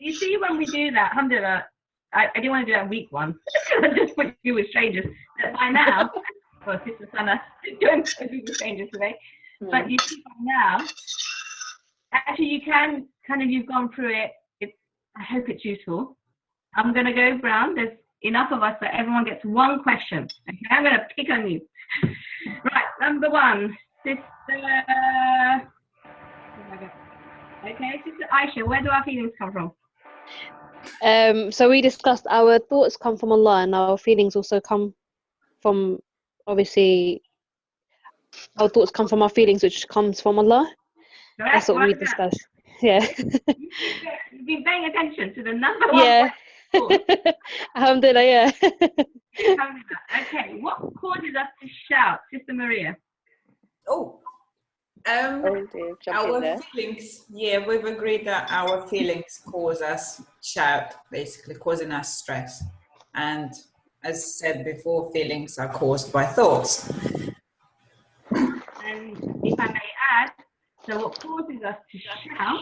You see, when we do that, alhamdulillah, I didn't want to do that week one. I just put you with strangers. But by now, well, Sister Sana, don't put you with strangers today. But you see by now, actually, you can kind of, you've gone through it. I hope it's useful. I'm going to go round. There's enough of us that everyone gets one question. Okay, I'm going to pick on you. Right, number one, Sister. Okay, Sister Aisha, where do our feelings come from? So we discussed our thoughts come from Allah, and our feelings also come from, obviously, our thoughts come from our feelings, which comes from Allah. Correct. That's what we discussed. Yeah. You've been paying attention to the number one. Yeah. Alhamdulillah, yeah. Okay, what causes us to shout, Sister Maria? Our feelings, we've agreed that our feelings cause us shout, basically causing us stress. And as said before, feelings are caused by thoughts. And if I may add, so what causes us to shout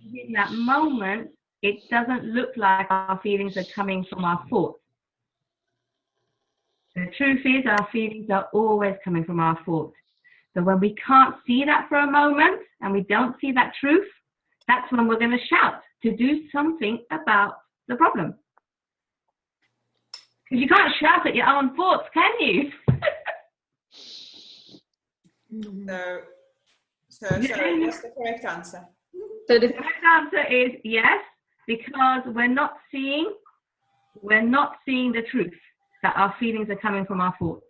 is in that moment, it doesn't look like our feelings are coming from our thoughts. The truth is our feelings are always coming from our thoughts. So when we can't see that for a moment and we don't see that truth, that's when we're going to shout to do something about the problem. Because you can't shout at your own thoughts, can you? So what's the correct answer? So the correct answer is yes, because we're not seeing the truth that our feelings are coming from our thoughts.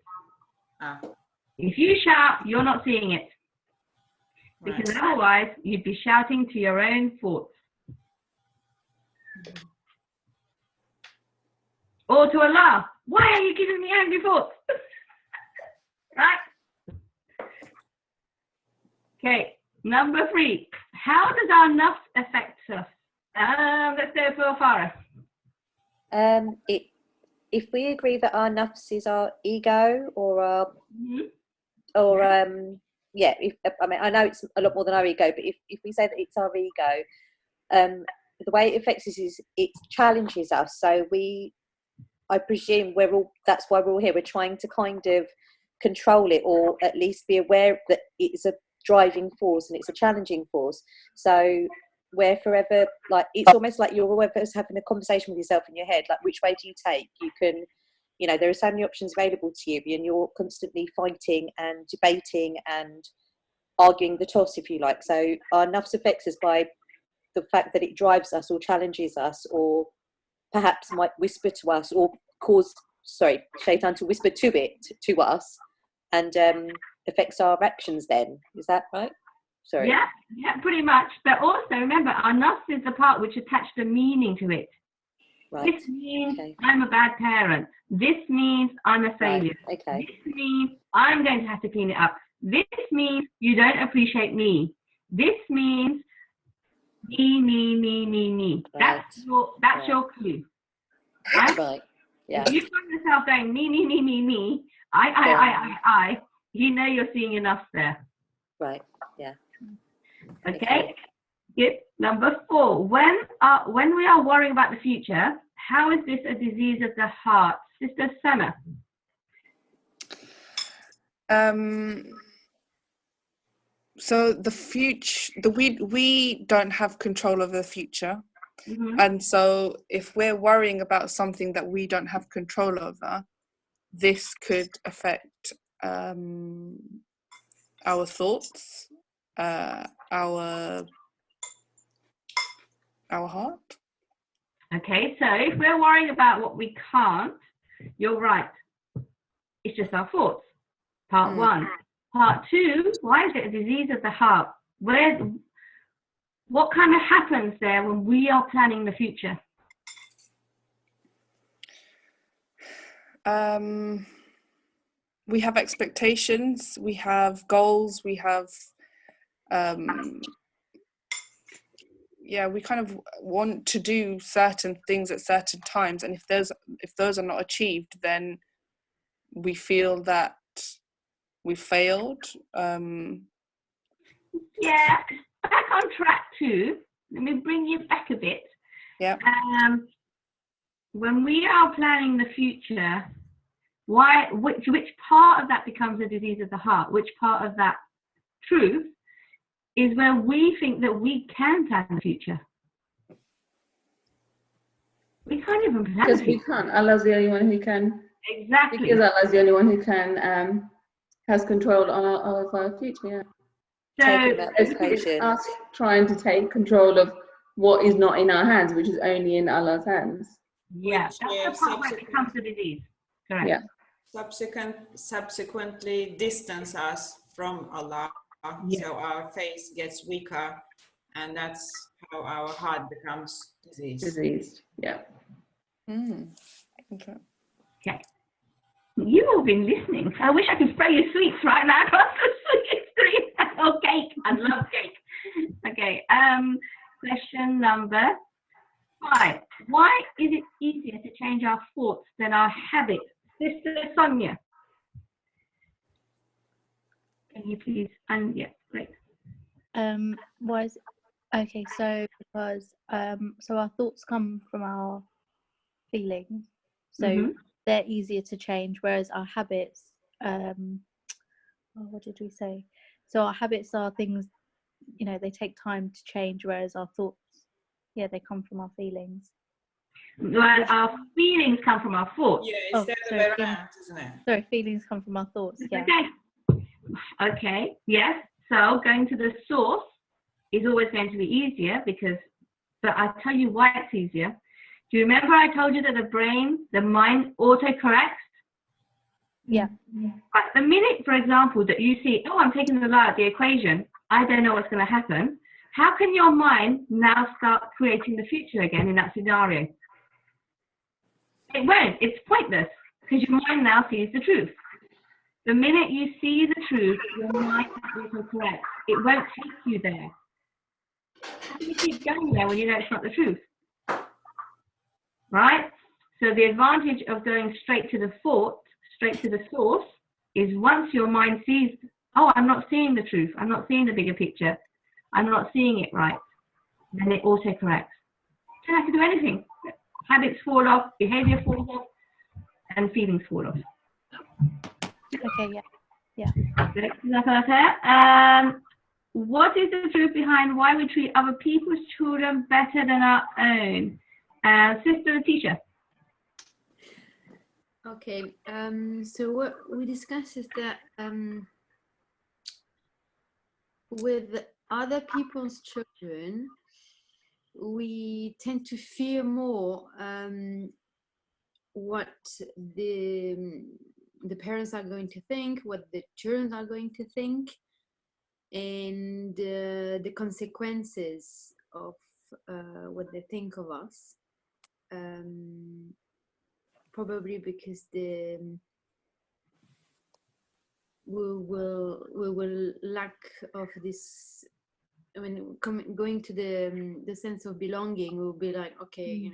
If you shout, you're not seeing it. Because otherwise, you'd be shouting to your own thoughts. Or to Allah, why are you giving me angry thoughts? Right? Okay, number 3. How does our nafs affect us? Let's go for Farah. If we agree that our nafs is our ego or our, I know it's a lot more than our ego, but if we say that it's our ego, the way it affects us is it challenges us. So I presume that's why we're all here. We're trying to kind of control it, or at least be aware that it's a driving force and it's a challenging force. So we're forever, like, it's almost like you're always having a conversation with yourself in your head, like, which way do you take? You can, there are so many options available to you, and you're constantly fighting and debating and arguing the toss, if you like. So our nafs affects us by the fact that it drives us or challenges us, or perhaps might whisper to us, or cause shaitan to whisper to us, and affects our actions then. Is that right? Sorry. Yeah, pretty much. But also remember, our nafs is the part which attached a meaning to it. Right. This means I'm a bad parent. This means I'm a failure. Right. Okay. This means I'm going to have to clean it up. This means you don't appreciate me. This means me. Right. That's your clue. Right. Yeah. If you find yourself going me, I, you know you're seeing enough there. Right. Yeah. Okay. Good. Number 4. When we are worrying about the future, how is this a disease of the heart, Sister Sana? So the future, we don't have control of the future, and so if we're worrying about something that we don't have control over, this could affect our thoughts, our heart. Okay, so if we're worrying about what we can't, you're right. It's just our thoughts. Part 1. Part 2, why is it a disease of the heart? What kind of happens there when we are planning the future? We have expectations, we have goals, we have we kind of want to do certain things at certain times, and if those are not achieved, then we feel that we failed. Yeah, back on track 2. Let me bring you back a bit. Yeah. When we are planning the future, which part of that becomes a disease of the heart? Which part of that truth is where we think that we can plan the future? We can't even plan because the we future. can't. Allah's the only one who can. Exactly. Because Allah's the only one who can has control of our future. Yeah. Taking that It's equation. us trying to take control of what is not in our hands, which is only in Allah's hands. Yeah, Which, that's the part where it becomes a disease. Correct. Yeah. Subsequently distance us from Allah, so our faith gets weaker, and that's how our heart becomes diseased. Yeah. Okay. Okay. You've all been listening. I wish I could spray you sweets right now across the screen. Oh, cake. I love cake. Okay. Question number 5. Why is it easier to change our thoughts than our habits? Sister Sonia. Can you please? Yeah, great. Why is okay? So because so our thoughts come from our feelings, so they're easier to change, whereas our habits, what did we say? So our habits are things, they take time to change, whereas our thoughts, they come from our feelings. Well, our feelings come from our thoughts. Yeah, it's the other way around, isn't it? Sorry, feelings come from our thoughts. Yeah. Okay. Yes. So going to the source is always going to be easier but I'll tell you why it's easier. Do you remember I told you that the mind autocorrects? Yeah. At the minute, for example, that you see, I'm taking the lie out of the equation, I don't know what's going to happen. How can your mind now start creating the future again in that scenario? It won't. It's pointless because your mind now sees the truth. The minute you see the truth, your mind autocorrects. It won't take you there. How do you keep going there when you know it's not the truth? Right? So the advantage of going straight to the thought, straight to the source, is once your mind sees, I'm not seeing the truth, I'm not seeing the bigger picture, I'm not seeing it right, then it autocorrects. You don't have to do anything. Habits fall off, behavior falls off, and feelings fall off. Okay, yeah. What is the truth behind why we treat other people's children better than our own? Sister Letitia. Okay, so what we discussed is that with other people's children, we tend to fear more what the parents are going to think, what the children are going to think, and the consequences of what they think of us. Probably because we will lack of this. I mean, going to the sense of belonging, we'll be like, okay,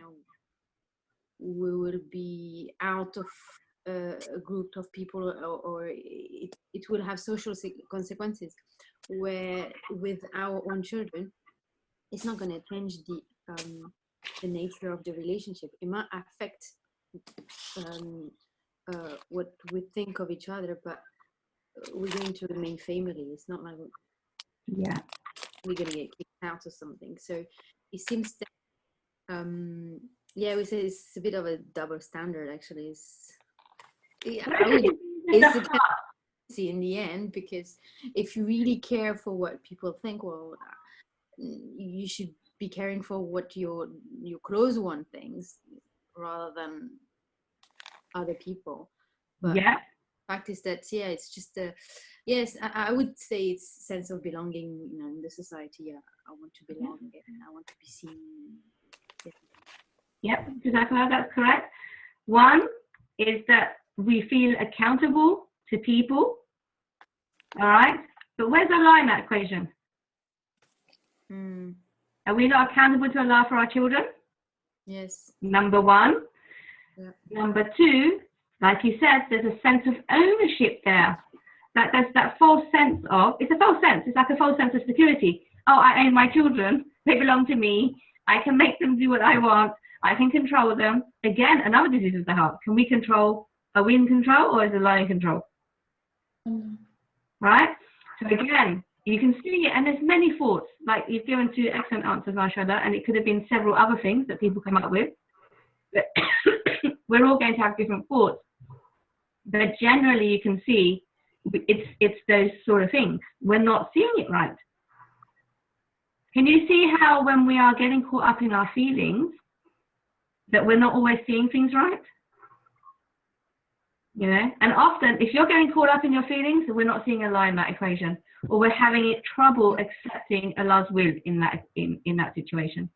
we will be out of a group of people, or it will have social consequences. Where with our own children, it's not going to change the nature of the relationship. It might affect what we think of each other, but we're going to remain family. It's not like we're going to get kicked out or something. So it seems that we say it's a bit of a double standard. Actually, it's in the end, because if you really care for what people think, well, you should be caring for what your close one thinks rather than other people. But the fact is that it's just I would say it's sense of belonging, in the society. I want to belong and I want to be seen. Exactly, that's correct. One is that we feel accountable to people. All right, but where's the line in that equation? Are we not accountable to Allah for our children? Yes. Number one. Number two, like you said, there's a sense of ownership there. There's that false sense of, it's a false sense. It's like a false sense of security. I own my children. They belong to me. I can make them do what I want. I can control them. Again, another disease of the heart. Can we control? Are we in control, or is the lie in control? Right? So again, you can see it, and there's many thoughts. Like, you've given 2 excellent answers, mashallah, and it could have been several other things that people come up with. But we're all going to have different thoughts. But generally, you can see it's those sort of things. We're not seeing it right. Can you see how when we are getting caught up in our feelings, that we're not always seeing things right? You know, and often if you're getting caught up in your feelings, we're not seeing a lie in that equation, or we're having trouble accepting Allah's will in that situation.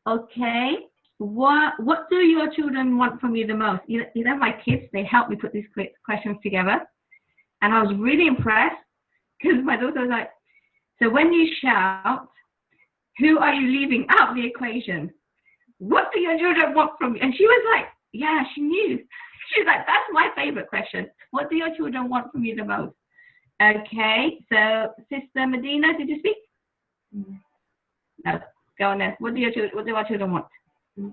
Okay, what do your children want from you the most? You know, my kids, they helped me put these questions together, and I was really impressed, because my daughter was like, so when you shout, who are you leaving out of the equation? What do your children want from you? And she was like, yeah, she knew. She's like, that's my favorite question. What do your children want from you the most? Okay, so Sister Medina, did you speak? No, go on then. What do our children want?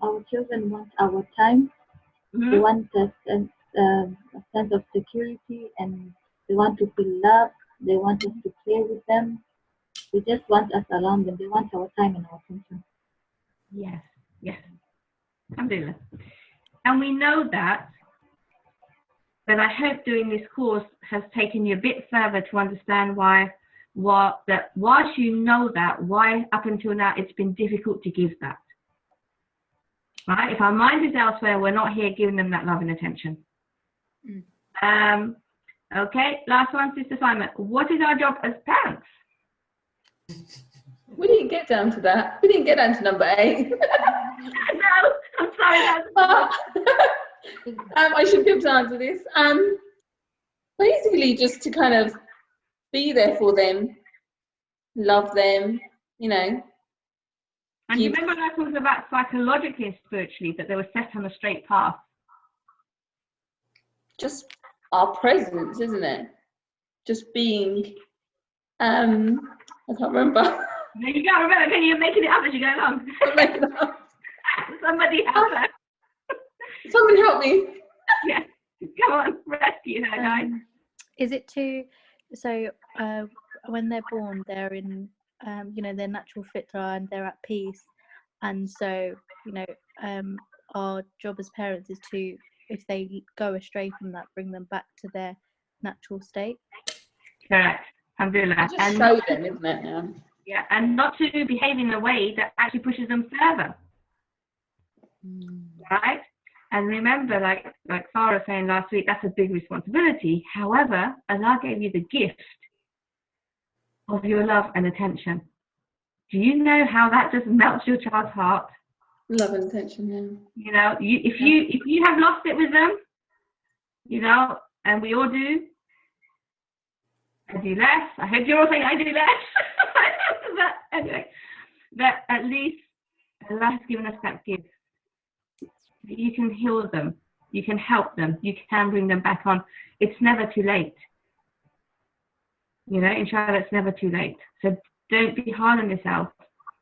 Our children want our time. They want a sense of security, and they want to feel love. They want us to play with them. They just want us around them. They want our time and our attention. Yes, yes. Alhamdulillah. And we know that, but I hope doing this course has taken you a bit further to understand why, whilst you know that, why up until now it's been difficult to give that. Right? If our mind is elsewhere, we're not here giving them that love and attention. Okay, last one, Sister Simon. What is our job as parents? We didn't get down to that. We didn't get down to number 8. No, I'm sorry. I should be able to answer this. Basically, just to kind of be there for them, love them, you know. And you remember when I talked about psychologically and spiritually, that they were set on a straight path? Just our presence, isn't it? Just being, I can't remember. No, you can't remember, can you? You're making it up as you go along. I'm making it up. Somebody help her. Someone help me. Yes, come on, rescue her, guys. Is it so when they're born, they're in, you know, their natural fitra and they're at peace, and so, you know, our job as parents is to, if they go astray from that, bring them back to their natural state. Correct. Alhamdulillah. Just show them, isn't it? Yeah. Yeah, and not to behave in a way that actually pushes them further. Right? And remember, like Farah was saying last week, that's a big responsibility. However, Allah gave you the gift of your love and attention. Do you know how that just melts your child's heart? Love and attention, yeah. You know, if you have lost it with them, you know, and we all do, I do less. I hope you're all saying I do less. But anyway, that at least Allah has given us that gift. You can heal them, you can help them, you can bring them back on. It's never too late. You know, inshallah, it's never too late. So don't be hard on yourself.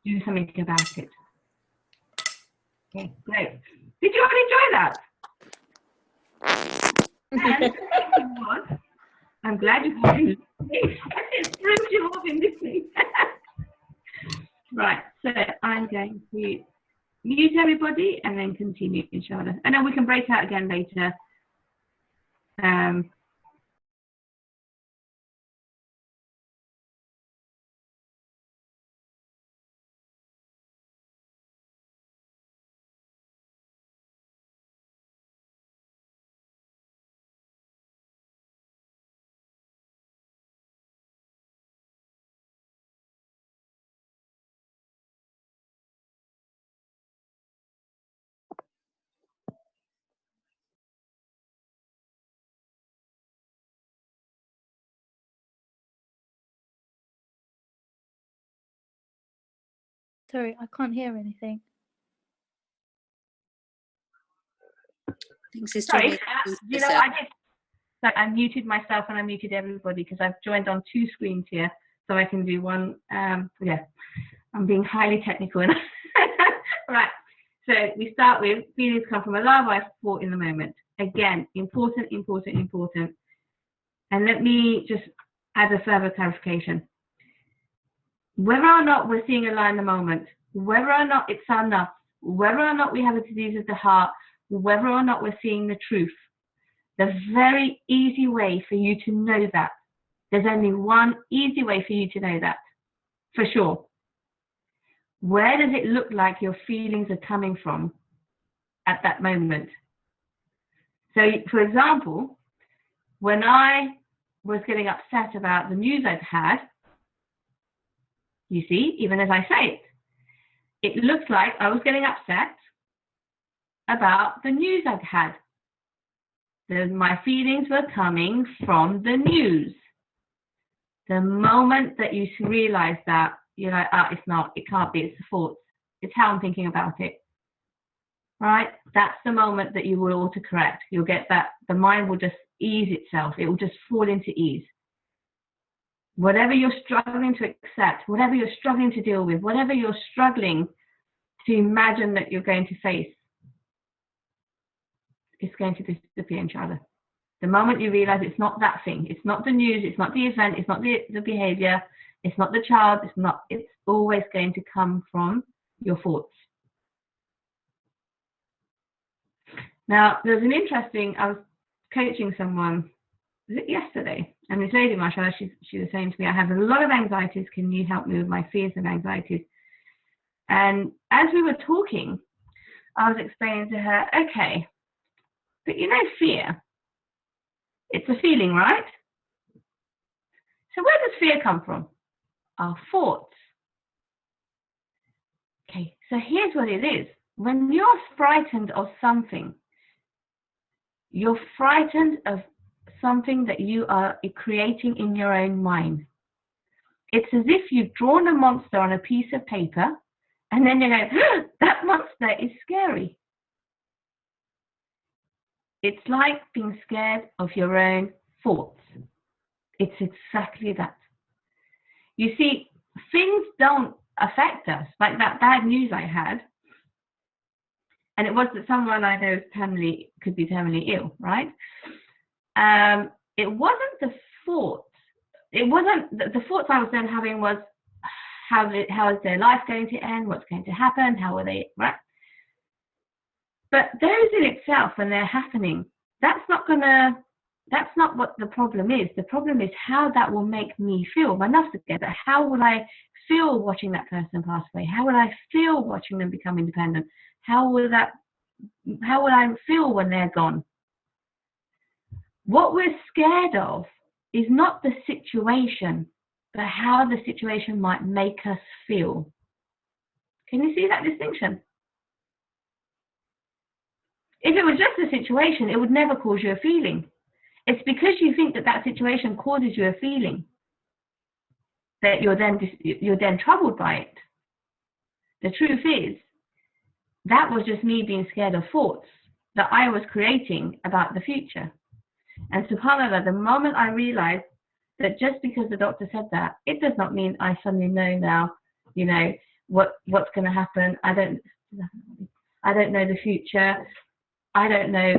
Do something about it. Okay, great. Did you all enjoy that? And I'm glad you came. It proves you've all been listening. Right, so I'm going to mute everybody and then continue, inshallah. And then we can break out again later. Sorry, I can't hear anything. Sorry, you know, I muted myself and I muted everybody because I've joined on 2 screens here, so I can do one. Yeah. I'm being highly technical. Right. So we start with feelings come from Allah by thought in the moment. Again, important. And let me just add a further clarification. Whether or not we're seeing Allah in the moment, whether or not it's our nafs, whether or not we have a disease of the heart, whether or not we're seeing the truth, the very easy way for you to know that, there's only one easy way for you to know that, for sure. Where does it look like your feelings are coming from at that moment? So, for example, when I was getting upset about the news I'd had, you see, even as I say it looked like I was getting upset about the news I'd had. My feelings were coming from the news. The moment that you realize that, you're like, it's not, it can't be, it's the thoughts. It's how I'm thinking about it. Right? That's the moment that you will autocorrect. You'll get that, the mind will just ease itself. It will just fall into ease. Whatever you're struggling to accept, whatever you're struggling to deal with, whatever you're struggling to imagine that you're going to face, it's going to disappear, inshallah. The moment you realize it's not that thing, it's not the news, it's not the event, it's not the behavior, it's not the child, it's always going to come from your thoughts. Now, there's an interesting, I was coaching someone, was it yesterday? And this lady, mashallah, she was saying to me, I have a lot of anxieties, can you help me with my fears and anxieties? And as we were talking, I was explaining to her, okay, but you know fear, it's a feeling, right? So where does fear come from? Our thoughts. Okay, so here's what it is. When you're frightened of something, you're frightened of something that you are creating in your own mind. It's as if you've drawn a monster on a piece of paper and then you go, that monster is scary. It's like being scared of your own thoughts. It's exactly that. You see, things don't affect us, like that bad news I had. And it was that someone I know could be terminally ill, right? It wasn't the thoughts. It wasn't the thoughts I was then having was how is their life going to end? What's going to happen? How are they, right? But those in itself, when they're happening, that's not what the problem is. The problem is how that will make me feel. My nafs together. How will I feel watching that person pass away? How will I feel watching them become independent? How will I feel when they're gone? What we're scared of is not the situation, but how the situation might make us feel. Can you see that distinction? If it was just a situation, it would never cause you a feeling. It's because you think that situation causes you a feeling that you're then troubled by it. The truth is, that was just me being scared of thoughts that I was creating about the future. And subhanAllah, the moment I realized that just because the doctor said that, it does not mean I suddenly know now, what's going to happen. I don't know the future. I don't know,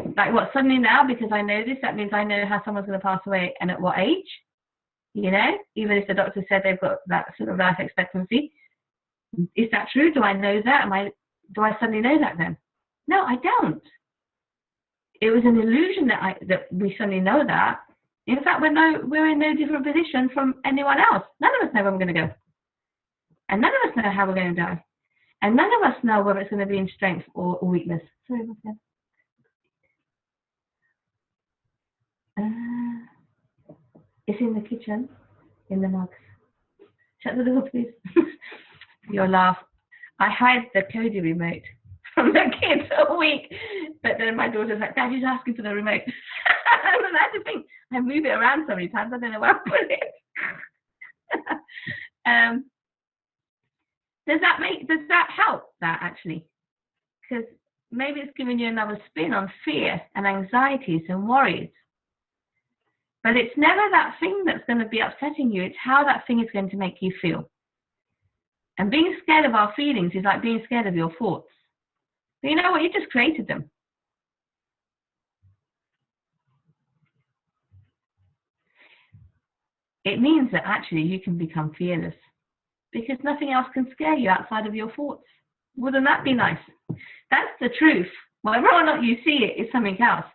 suddenly now, because I know this, that means I know how someone's going to pass away and at what age, even if the doctor said they've got that sort of life expectancy. Is that true? Do I know that? Do I suddenly know that then? No, I don't. It was an illusion that we suddenly know that. In fact, we're in no different position from anyone else. None of us know where we're going to go. And none of us know how we're going to die. And none of us know whether it's going to be in strength or weakness. Sorry, what's that? It's in the kitchen, in the mugs. Shut the door, please. You'll laugh. I hide the Kodi remote from the kids a week, but then my daughter's like, Daddy's asking for the remote. And that's the thing. I move it around so many times, I don't know where I put it. Does that help, that actually? Because maybe it's giving you another spin on fear and anxieties and worries. But it's never that thing that's going to be upsetting you. It's how that thing is going to make you feel. And being scared of our feelings is like being scared of your thoughts. But you know what? You just created them. It means that actually you can become fearless because nothing else can scare you outside of your thoughts. Wouldn't that be nice? That's the truth. Whether or not you see it is something else.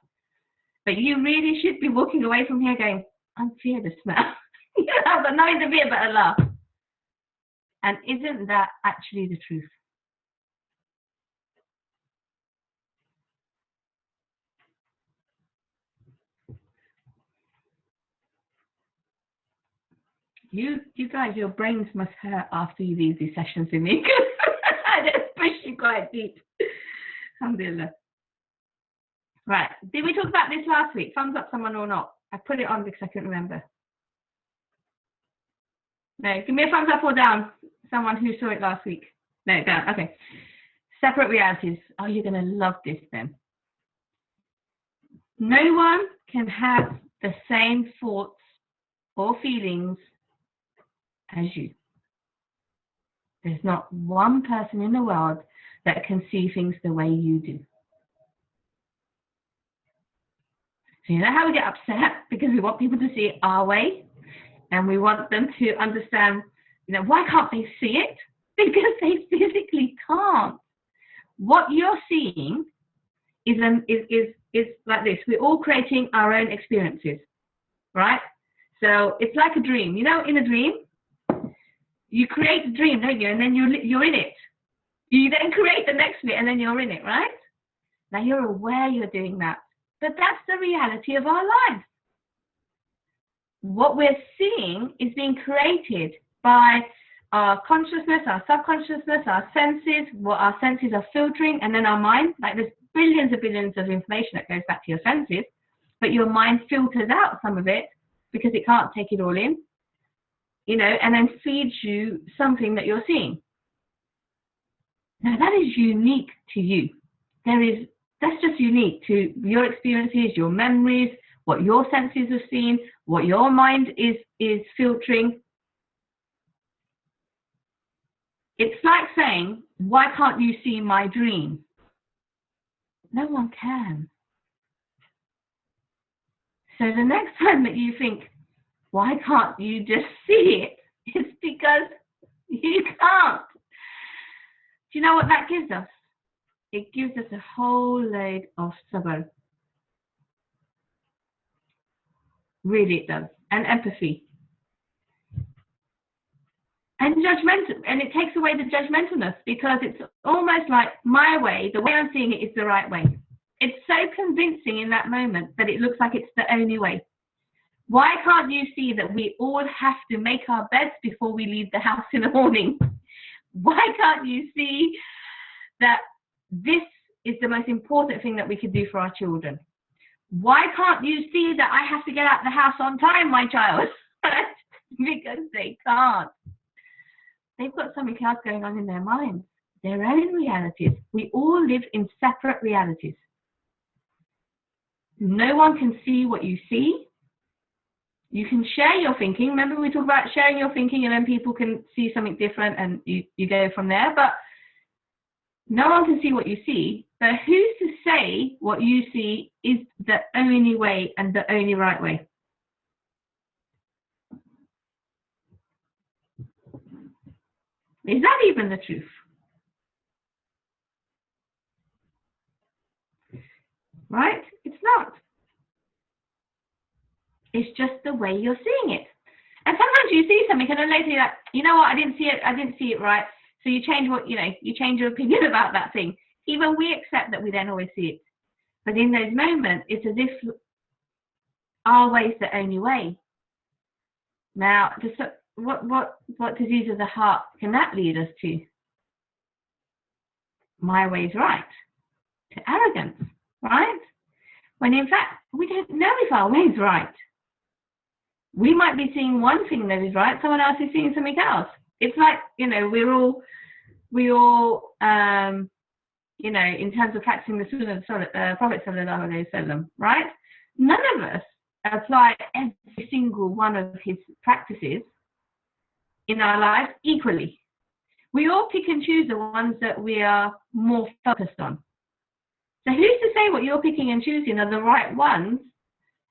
But you really should be walking away from here going, I'm fearless now. I've got nothing to fear but Allah. And isn't that actually the truth? You guys, your brains must hurt after you leave these sessions with me. I just push you quite deep. Alhamdulillah. Right. Did we talk about this last week? Thumbs up someone or not? I put it on because I couldn't remember. No, give me a thumbs up or down. Someone who saw it last week. No, down. Okay. Separate realities. Oh, you're going to love this then. No one can have the same thoughts or feelings as you. There's not one person in the world that can see things the way you do. So you know how we get upset? Because we want people to see it our way, and we want them to understand, why can't they see it? Because they physically can't. What you're seeing is like this. We're all creating our own experiences, right? So it's like a dream. In a dream, you create a dream, don't you? And then you're in it. You then create the next bit, and then you're in it, right? Now you're aware you're doing that. But that's the reality of our lives. What we're seeing is being created by our consciousness, our subconsciousness, our senses, what our senses are filtering, and then our mind. Like there's billions and billions of information that goes back to your senses, but your mind filters out some of it because it can't take it all in, and then feeds you something that you're seeing. Now that is unique to you. That's just unique to your experiences, your memories, what your senses have seen, what your mind is filtering. It's like saying, why can't you see my dream? No one can. So the next time that you think, why can't you just see it? It's because you can't. Do you know what that gives us? It gives us a whole load of sabr. Really it does. And empathy. And judgmental, and it takes away the judgmentalness because it's almost like my way, the way I'm seeing it is the right way. It's so convincing in that moment that it looks like it's the only way. Why can't you see that we all have to make our beds before we leave the house in the morning? Why can't you see that this is the most important thing that we could do for our children? Why can't you see that I have to get out the house on time, my child? Because they can't. They've got something else going on in their minds, their own realities. We all live in separate realities. No one can see what you see. You can share your thinking. Remember we talked about sharing your thinking and then people can see something different and you go from there. But no one can see what you see. But who's to say what you see is the only way and the only right way? Is that even the truth? Right? It's not. It's just the way you're seeing it. And sometimes you see something and then later you're like, you know what, I didn't see it right. So you change you change your opinion about that thing. Even we accept that we don't always see it. But in those moments, it's as if our way is the only way. Now, what disease of the heart can that lead us to? My way is right. To arrogance, right? When in fact, we don't know if our way is right. We might be seeing one thing that is right, someone else is seeing something else. It's like, we all in terms of practicing the Sunnah of the Prophet Sallallahu Alaihi Wasallam, right? None of us apply every single one of his practices in our lives equally. we all pick and choose the ones that we are more focused on. So who's to say what you're picking and choosing are the right ones,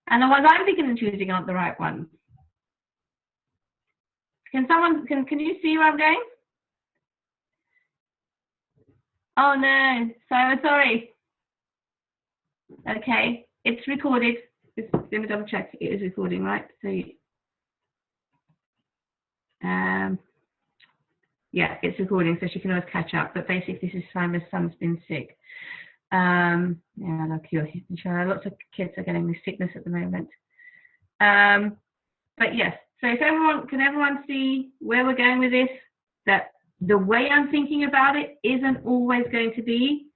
and the ones I'm picking and choosing aren't the right ones? Can you see where I'm going? Oh no, sorry. Okay, it's recorded. Let me double check. It is recording, right? So, yeah, it's recording, so she can always catch up. But basically, this is Simon's son's been sick. Yeah, look, lots of kids are getting this sickness at the moment. But yes, so if can everyone see where we're going with this? That the way I'm thinking about it isn't always going to be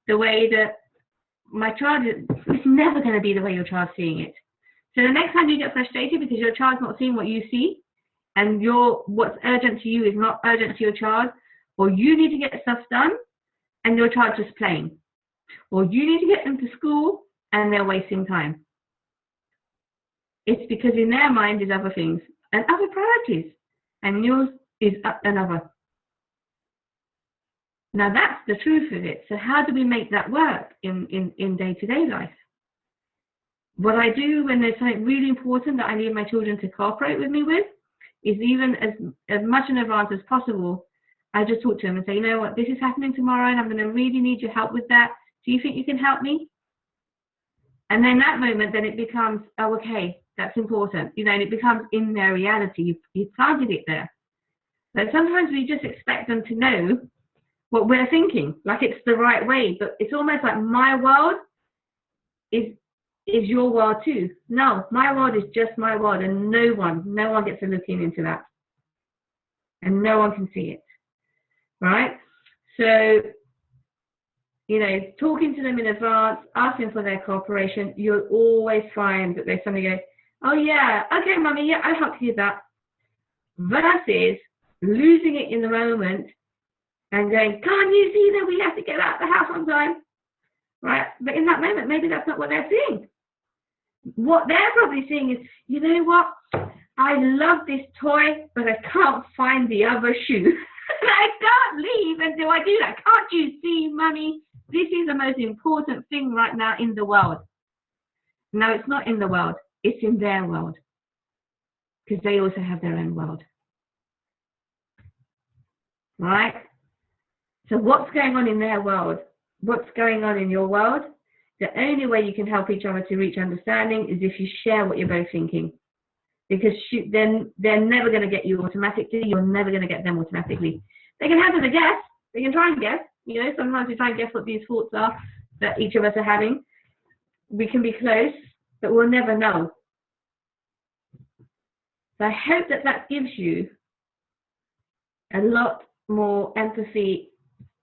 the way that my child is. It's never going to be the way your child's seeing it. So the next time you get frustrated because your child's not seeing what you see, and what's urgent to you is not urgent to your child, or you need to get stuff done and your child's just playing, or you need to get them to school and they're wasting time. It's because in their mind is other things and other priorities, and yours is another. Now that's the truth of it. So how do we make that work in day-to-day life? What I do when there's something really important that I need my children to cooperate with me with is, even as much in advance as possible, I just talk to them and say, you know what, this is happening tomorrow and I'm going to really need your help with that. Do you think you can help me? And then that moment, then it becomes, oh, okay, that's important. You know, and it becomes in their reality. You've planted it there. But sometimes we just expect them to know what we're thinking, like it's the right way. But it's almost like my world is your world too. No, my world is just my world, and no one gets a look into that. And no one can see it, right? So, you know, talking to them in advance, asking for their cooperation, you'll always find that there's somebody going, oh yeah, okay, mummy, yeah, I'll help you with that. Versus losing it in the moment and going, can't you see that we have to get out of the house on time? Right? But in that moment, maybe that's not what they're seeing. What they're probably seeing is, you know what? I love this toy, but I can't find the other shoe. I can't leave until I do that. Can't you see, mummy? This is the most important thing right now in the world. No, it's not in the world. It's in their world. Because they also have their own world. Right? So what's going on in their world? What's going on in your world? The only way you can help each other to reach understanding is if you share what you're both thinking. Because then they're never going to get you automatically. You're never going to get them automatically. They can hazard a guess. They can try and guess. You know, sometimes we try and guess what these thoughts are that each of us are having. We can be close, but we'll never know. So I hope that gives you a lot more empathy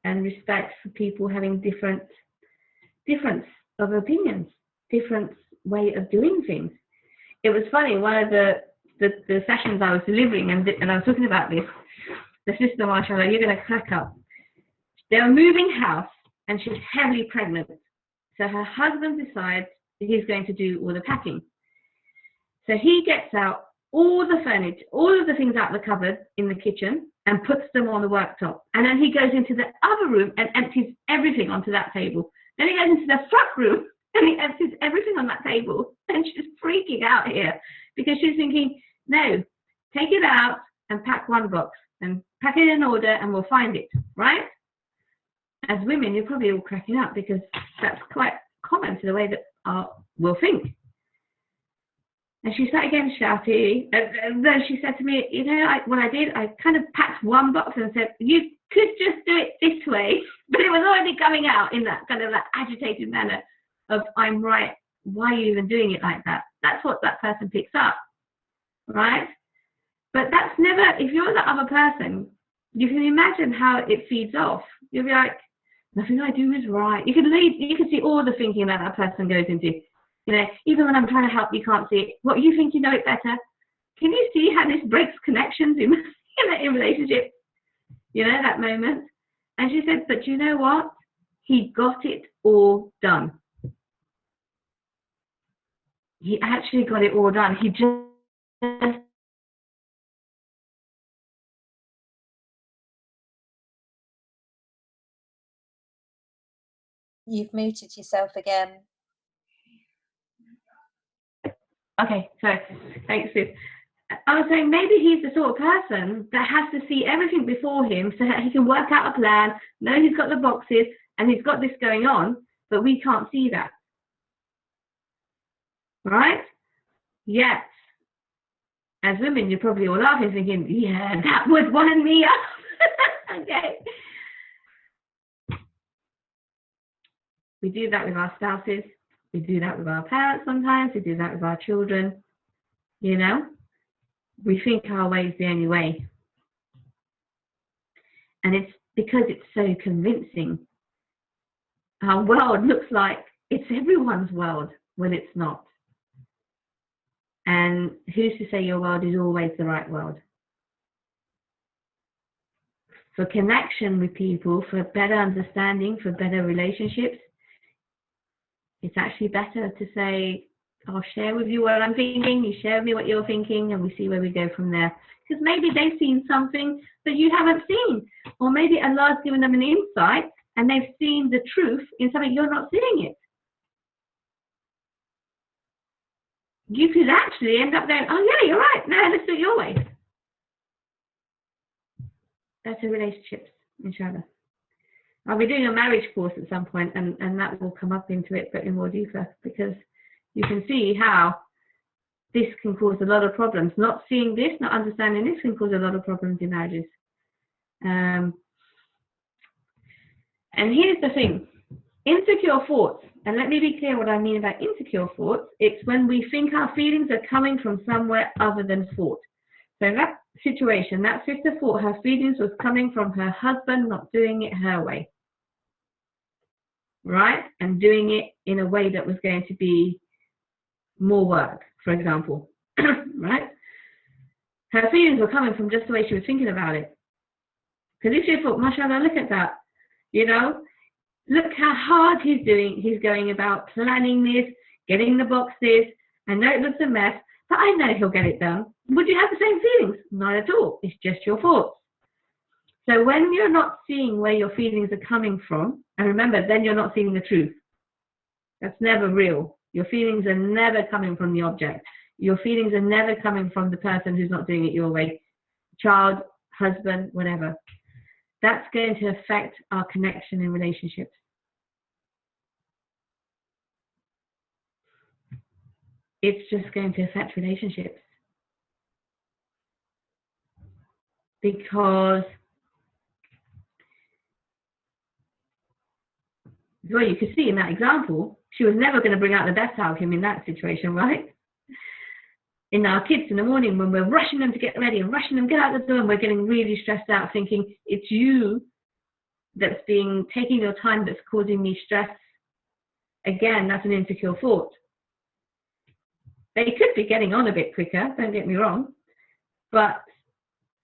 and respect for people having difference of opinions, different way of doing things. It was funny, one of the sessions I was delivering, and I was talking about this, the sister Marshallah, you're going to crack up. They were moving house, and she's heavily pregnant. So her husband decides he's going to do all the packing. So he gets out all the furniture, all of the things out of the cupboard in the kitchen, and puts them on the worktop. And then he goes into the other room and empties everything onto that table. Then he goes into the front room and he empties everything on that table. And she's freaking out here because she's thinking, no, take it out and pack one box and pack it in order and we'll find it, right? As women, you're probably all cracking up because that's quite common to the way that we'll think. And she started again shouting, and then she said to me, you know, what I did, I kind of packed one box and said, you could just do it this way. But it was already coming out in that kind of that agitated manner of, I'm right, why are you even doing it like that? That's what that person picks up, right? But that's never, if you're the other person, you can imagine how it feeds off. You'll be like, nothing I do is right. You can see all the thinking that person goes into. You know, even when I'm trying to help, you can't see it. What, you think you know it better? Can you see how this breaks connections in relationship? You know, that moment. And she said, but you know what? He got it all done. He actually got it all done. He just You've muted yourself again. Okay, so thanks, Sis. I was saying maybe he's the sort of person that has to see everything before him so that he can work out a plan, know he's got the boxes and he's got this going on, but we can't see that. Right? Yes. As women, you're probably all laughing thinking, yeah, that would wind me up. Okay. We do that with our spouses. We do that with our parents sometimes. We do that with our children. You know? We think our way is the only way. And it's because it's so convincing. Our world looks like it's everyone's world when it's not. And who's to say your world is always the right world? For connection with people, for better understanding, for better relationships, it's actually better to say, I'll share with you what I'm thinking, you share with me what you're thinking, and we see where we go from there. Because maybe they've seen something that you haven't seen. Or maybe Allah's given them an insight and they've seen the truth in something you're not seeing it. You could actually end up going, oh yeah, you're right, now let's do it your way. That's a relationships, inshallah. I'll be doing a marriage course at some point, and that will come up into it, but in more deeper, because you can see how this can cause a lot of problems. Not seeing this, not understanding this can cause a lot of problems in marriages. And here's the thing. Insecure thoughts, and let me be clear what I mean about insecure thoughts. It's when we think our feelings are coming from somewhere other than thought. So in that situation, that sister thought her feelings was coming from her husband not doing it her way. Right? And doing it in a way that was going to be more work, for example. Right? Her feelings were coming from just the way she was thinking about it. Because if she thought, mashallah, look at that, you know, look how hard he's going about planning this, getting the boxes. I know it looks a mess, but I know he'll get it done. Would you have the same feelings? Not at all. It's just your thoughts. So when you're not seeing where your feelings are coming from, and remember, then you're not seeing the truth. That's never real. Your feelings are never coming from the object. Your feelings are never coming from the person who's not doing it your way. Child, husband, whatever. That's going to affect our connection in relationships. It's just going to affect relationships. Because, well, you could see in that example, she was never going to bring out the best out of him in that situation, right? In our kids in the morning, when we're rushing them to get ready and rushing them to get out the door, and we're getting really stressed out, thinking it's you that's taking your time that's causing me stress. Again, that's an insecure thought. They could be getting on a bit quicker, don't get me wrong, but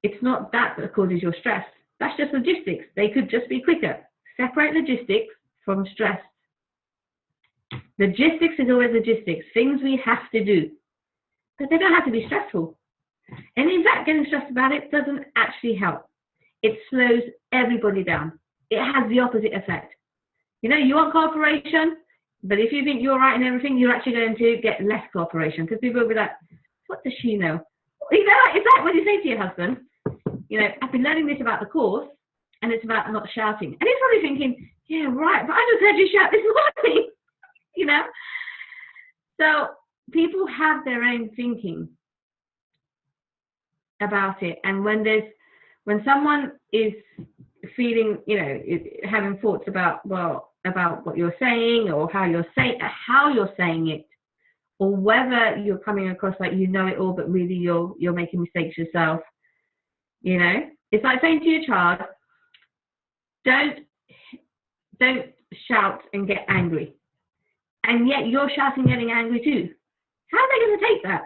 it's not that causes your stress. That's just logistics. They could just be quicker. Separate logistics from stress. Logistics is always logistics, things we have to do, but they don't have to be stressful. And in fact, getting stressed about it doesn't actually help. It slows everybody down. It has the opposite effect. You know, you want cooperation, but if you think you're right in everything, you're actually going to get less cooperation, because people will be like, what does she know? You know, it's like when you say to your husband, you know, I've been learning this about the course, and it's about not shouting. And he's probably thinking, yeah, right, but I just heard you shout this morning, you know? So people have their own thinking about it. And when someone is feeling, you know, having thoughts about, well, about what you're saying, or how you're saying it, or whether you're coming across like you know it all, but really you're making mistakes yourself. You know, it's like saying to your child, don't shout and get angry, and yet you're shouting, getting angry too. How are they going to take that?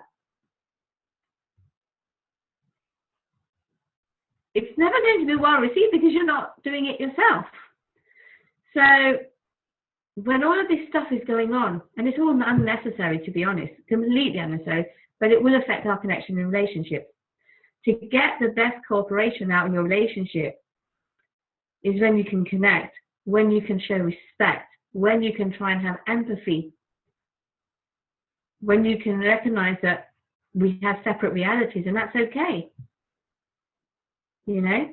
It's never going to be well received, because you're not doing it yourself. So when all of this stuff is going on, and it's all unnecessary, to be honest, completely unnecessary, but it will affect our connection in relationships. To get the best cooperation out in your relationship is when you can connect, when you can show respect, when you can try and have empathy, when you can recognize that we have separate realities, and that's okay. You know,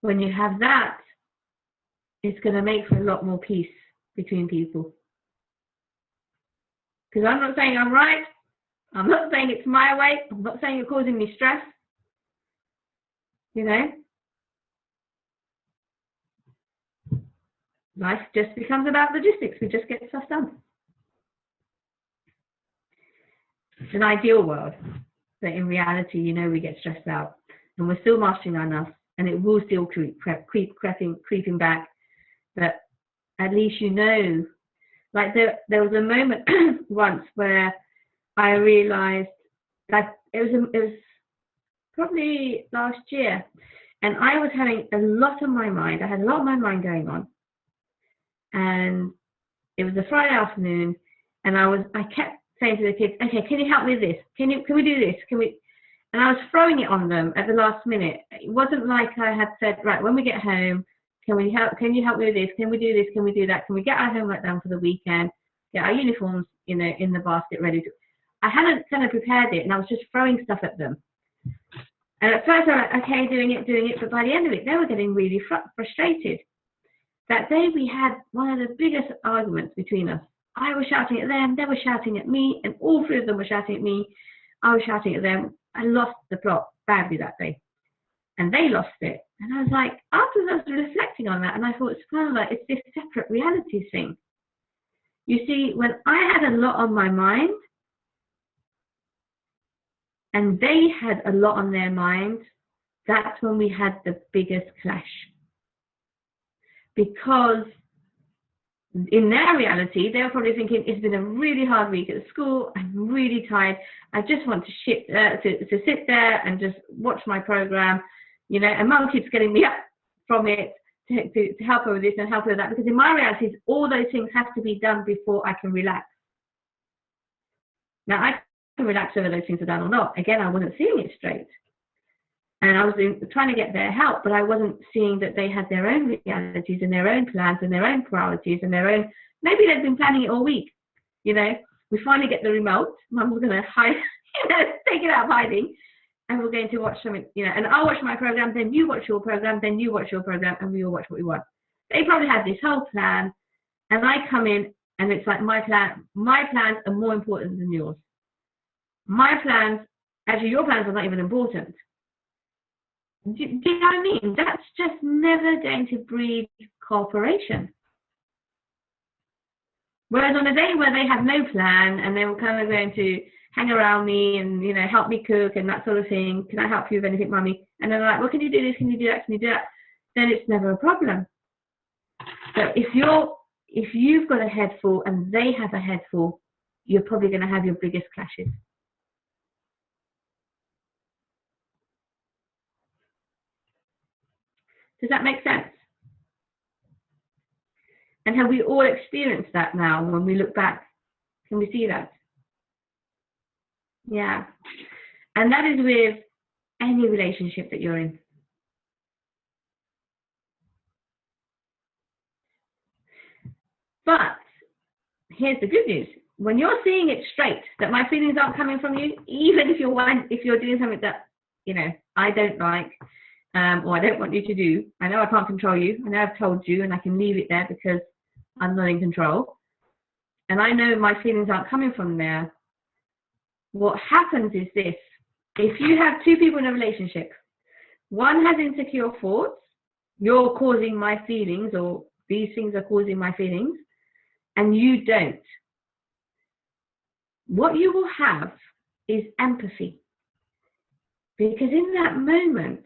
when you have that, it's going to make for a lot more peace between people. Because I'm not saying I'm right. I'm not saying it's my way. I'm not saying you're causing me stress. You know, life just becomes about logistics. We just get stuff done. It's an ideal world, but in reality, you know, we get stressed out, and we're still mastering our nerves, and it will still creeping back. But at least you know, like there was a moment once where I realized, like it was probably last year, and I was having a lot on my mind. I had a lot on my mind going on, and it was a Friday afternoon, and I kept saying to the kids, okay, can you help me with this? Can we do this? And I was throwing it on them at the last minute. It wasn't like I had said, right, when we get home, can you help me with this? Can we do this? Can we do that? Can we get our homework done for the weekend? Get our uniforms, you know, in the basket ready to. I hadn't kind of prepared it, and I was just throwing stuff at them. And at first I was like, okay, doing it, but by the end of it, they were getting really frustrated. That day we had one of the biggest arguments between us. I was shouting at them, they were shouting at me, and all three of them were shouting at me. I was shouting at them. I lost the plot badly that day, and they lost it. And I was like, afterwards I was reflecting on that, and I thought, it's kind of like, it's this separate realities thing. You see, when I had a lot on my mind, and they had a lot on their mind, that's when we had the biggest clash. Because in their reality, they were probably thinking, it's been a really hard week at school, I'm really tired, I just want to sit there and just watch my program, you know, and mum keeps getting me up from it to help her with this and help her with that, because in my reality, all those things have to be done before I can relax. Now, I can relax whether those things are done or not. Again, I wasn't seeing it straight. And I was trying to get their help, but I wasn't seeing that they had their own realities and their own plans and their own priorities and their own, maybe they've been planning it all week. You know, we finally get the remote, mum's going to hide, you know, take it out of hiding, and we're going to watch something, you know, and I'll watch my program, then you watch your program, then you watch your program, and we all watch what we want. They probably had this whole plan, and I come in, and it's like my plans are more important than yours. My plans, actually your plans are not even important. Do you know what I mean? That's just never going to breed cooperation. Whereas on a day where they have no plan and they were kind of going to hang around me and, you know, help me cook and that sort of thing, can I help you with anything, mummy? And then they're like, well, can you do this? Can you do that? Can you do that? Then it's never a problem. So if you've got a head full and they have a head full, you're probably going to have your biggest clashes. Does that make sense? And have we all experienced that now when we look back? Can we see that? Yeah. And that is with any relationship that you're in. But here's the good news. When you're seeing it straight, that my feelings aren't coming from you, even if you're doing something that, you know, I don't like, or I don't want you to do. I know I can't control you. I know I've told you, and I can leave it there because I'm not in control. And I know my feelings aren't coming from there. What happens is this. If you have two people in a relationship, one has insecure thoughts, you're causing my feelings, or these things are causing my feelings, and you don't. What you will have is empathy. Because in that moment,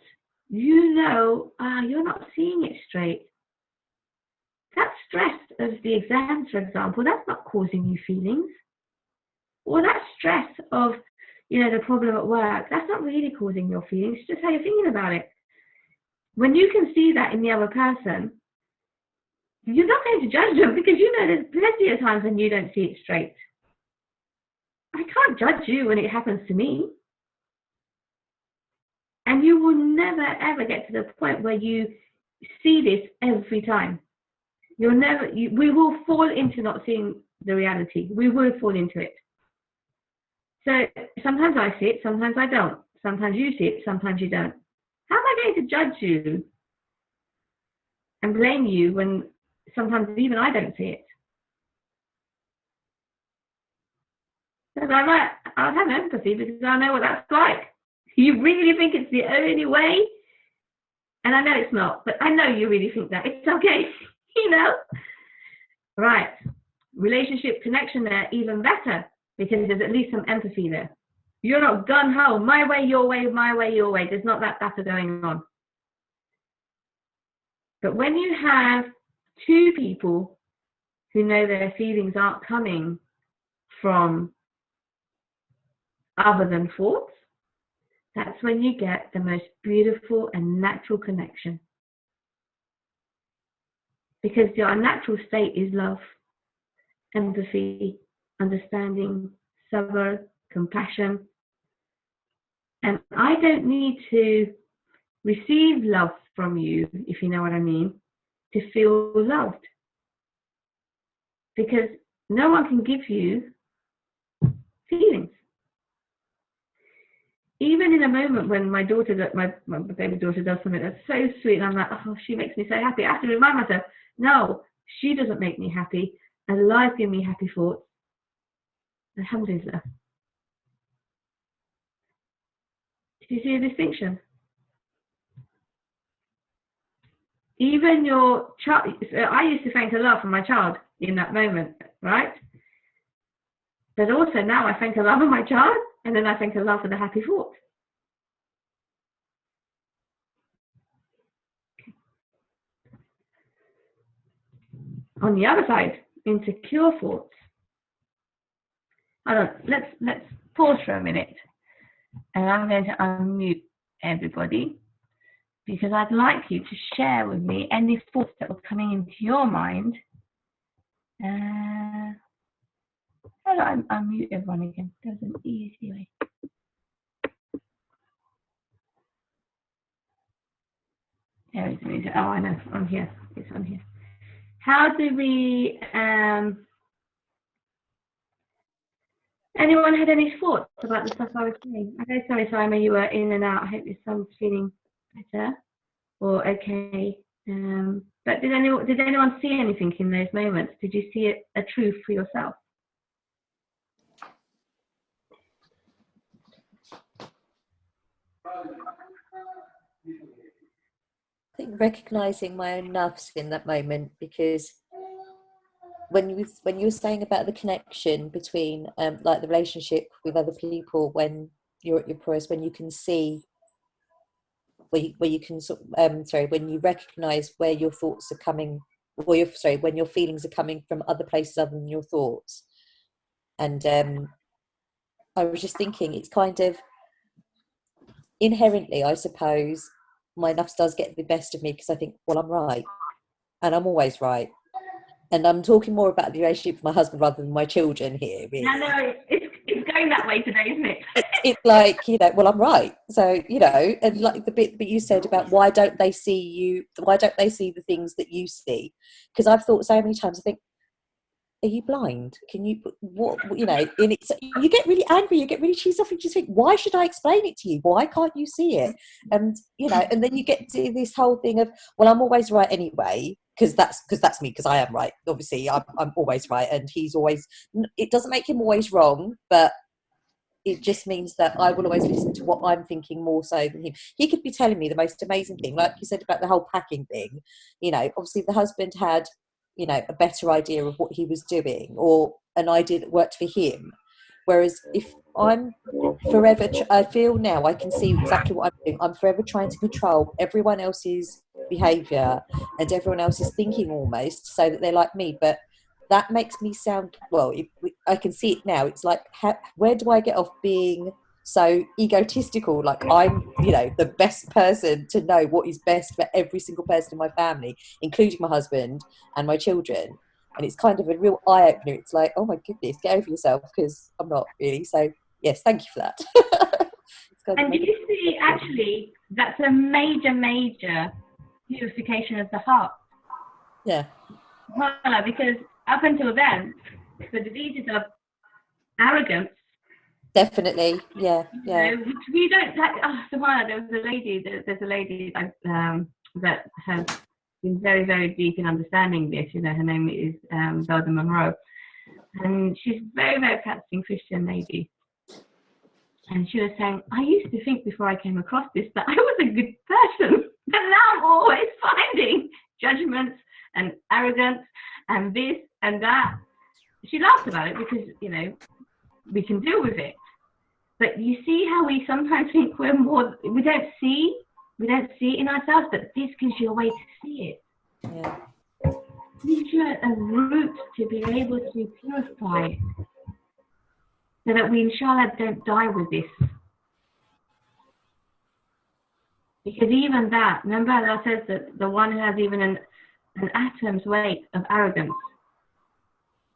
you know, you're not seeing it straight. That stress of the exams, for example, that's not causing you feelings. Or that stress of, you know, the problem at work, that's not really causing your feelings. It's just how you're thinking about it. When you can see that in the other person, you're not going to judge them, because you know there's plenty of times when you don't see it straight. I can't judge you when it happens to me. And you will never, ever get to the point where you see this every time. You'll never. We will fall into not seeing the reality. We will fall into it. So sometimes I see it, sometimes I don't. Sometimes you see it, sometimes you don't. How am I going to judge you and blame you when sometimes even I don't see it? Because I'll have empathy because I know what that's like. You really think it's the only way? And I know it's not, but I know you really think that. It's okay, you know? Right. Relationship connection there, even better, because there's at least some empathy there. You're not gun-ho, my way, your way, my way, your way. There's not that battle going on. But when you have two people who know their feelings aren't coming from other than thoughts, that's when you get the most beautiful and natural connection. Because your natural state is love, empathy, understanding, sabr, compassion. And I don't need to receive love from you, if you know what I mean, to feel loved. Because no one can give you feelings. Even in a moment when my daughter, my baby daughter does something that's so sweet, and I'm like, oh, she makes me so happy. I have to remind myself, no, she doesn't make me happy. Allah's give me happy thoughts. Alhamdulillah. Do you see the distinction? Even your child, I used to thank Allah for my child in that moment, right? But also now I thank Allah for my child, and then I thank Allah for the happy thought. On the other side, insecure thoughts. Hold on, let's pause for a minute, and I'm going to unmute everybody because I'd like you to share with me any thoughts that were coming into your mind. How do I unmute everyone again? There's an easy way. There is music. Oh, I know. On here. It's on here. How do we? Anyone had any thoughts about the stuff I was saying? I'm very sorry, Simon, you were in and out. I hope your son's feeling better or okay. But did anyone see anything in those moments? Did you see a truth for yourself? I think recognizing my own nafs in that moment, because when you were saying about the connection between like the relationship with other people when you're at your purest, when you can see where you can when you recognize where your thoughts are coming, or when your feelings are coming from other places other than your thoughts. And I was just thinking, it's kind of inherently, I suppose, my nafs does get the best of me because I think, well, I'm right, and I'm always right. And I'm talking more about the relationship with my husband rather than my children here, really. I know, it's going that way today, isn't it? It's like, well, I'm right. So, and like the bit that you said about why don't they see the things that you see? Because I've thought so many times, I think, are you blind? Can you, and it's, you get really angry, you get really cheesed off, and you just think, why should I explain it to you? Why can't you see it? And, and then you get to this whole thing of, well, I'm always right anyway, because that's me, because I am right. Obviously, I'm always right, and he's always, it doesn't make him always wrong, but it just means that I will always listen to what I'm thinking more so than him. He could be telling me the most amazing thing, like you said about the whole packing thing. Obviously the husband had, a better idea of what he was doing, or an idea that worked for him. Whereas if I'm forever, I feel now I can see exactly what I'm doing. I'm forever trying to control everyone else's behaviour and everyone else's thinking almost, so that they're like me. But that makes me sound, well, I can see it now. It's like, where do I get off being so egotistical? Like I'm, the best person to know what is best for every single person in my family, including my husband and my children. And it's kind of a real eye-opener. It's like, oh my goodness, get over yourself, because I'm not really. So yes, thank you for that. And do you see, actually, that's a major, major purification of the heart. Yeah. subhanAllah, because up until then, the diseases of arrogance, Definitely, yeah, yeah. which we don't like. Oh, subhanAllah, there's a lady that has been very, very deep in understanding this. Her name is Zelda Monroe, and she's a very, very practicing Christian lady. And she was saying, I used to think before I came across this that I was a good person, but now I'm always finding judgments and arrogance and this and that. She laughed about it because, we can deal with it. But you see how we sometimes think we don't see it in ourselves, but this gives you a way to see it. Yeah. Gives you a route to be able to purify it. So that we, inshallah, don't die with this. Because even that, remember Allah says that the one who has even an atom's weight of arrogance,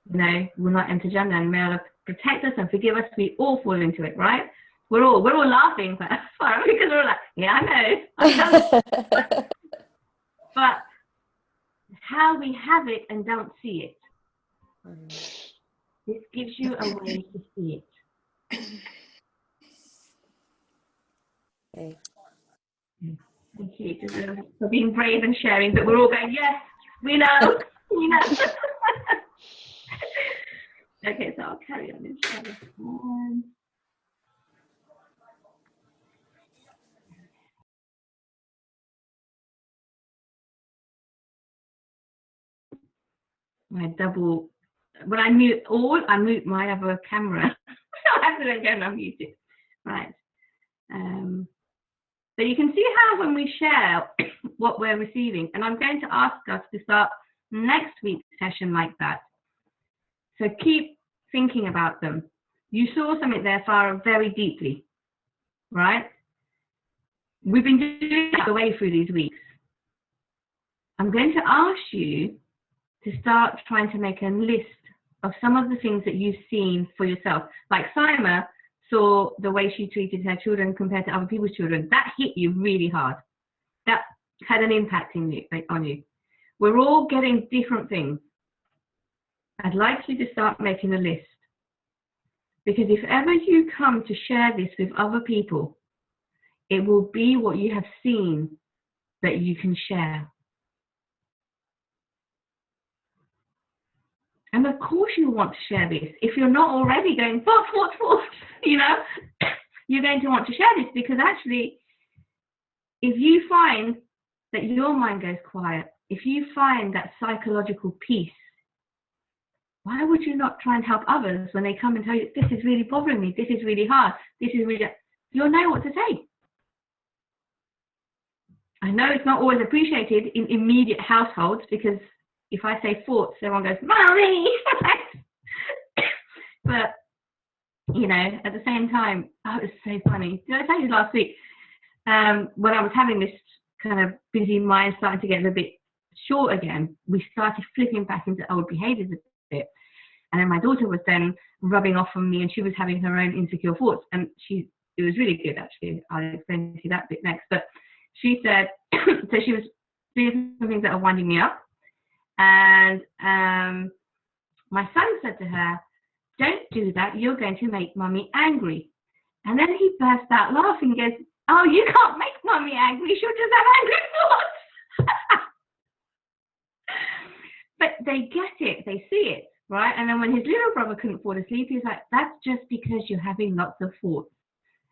will not enter Jannah. And may Allah protect us and forgive us. We all fall into it, right? We're all laughing because we're like, yeah, I know. But how we have it and don't see it. This gives you a way to see it. Okay. Thank you for being brave and sharing, but we're all going, yes, we know, we know. Okay, so I'll carry on, inshallah. When I mute I mute my other camera. I have to then go and unmute it. Right. So you can see how when we share what we're receiving, and I'm going to ask us to start next week's session like that. So keep thinking about them. You saw something there far very deeply, right? We've been doing that the way through these weeks. I'm going to ask you to start trying to make a list of some of the things that you've seen for yourself. Like Saima saw the way she treated her children compared to other people's children. That hit you really hard. That had an impact on you. We're all getting different things. I'd like you to start making a list. Because if ever you come to share this with other people, it will be what you have seen that you can share. And of course you want to share this. If you're not already going, what, you're going to want to share this, because actually, if you find that your mind goes quiet, if you find that psychological peace, why would you not try and help others when they come and tell you, this is really bothering me, this is really hard, you'll know what to say. I know it's not always appreciated in immediate households, because if I say thoughts, everyone goes, Mommy! But, at the same time, it was so funny. Did I tell you last week, when I was having this kind of busy mind starting to get a bit short again, we started flipping back into old behaviours a bit. And then my daughter was then rubbing off on me, and she was having her own insecure thoughts. And it was really good, actually. I'll explain to you that bit next. But she said, so she was doing some things that are winding me up. And my son said to her, don't do that, you're going to make Mummy angry. And then he burst out laughing and goes, oh, you can't make Mummy angry, she'll just have angry thoughts. But they get it, they see it, right? And then when his little brother couldn't fall asleep, he was like, that's just because you're having lots of thoughts.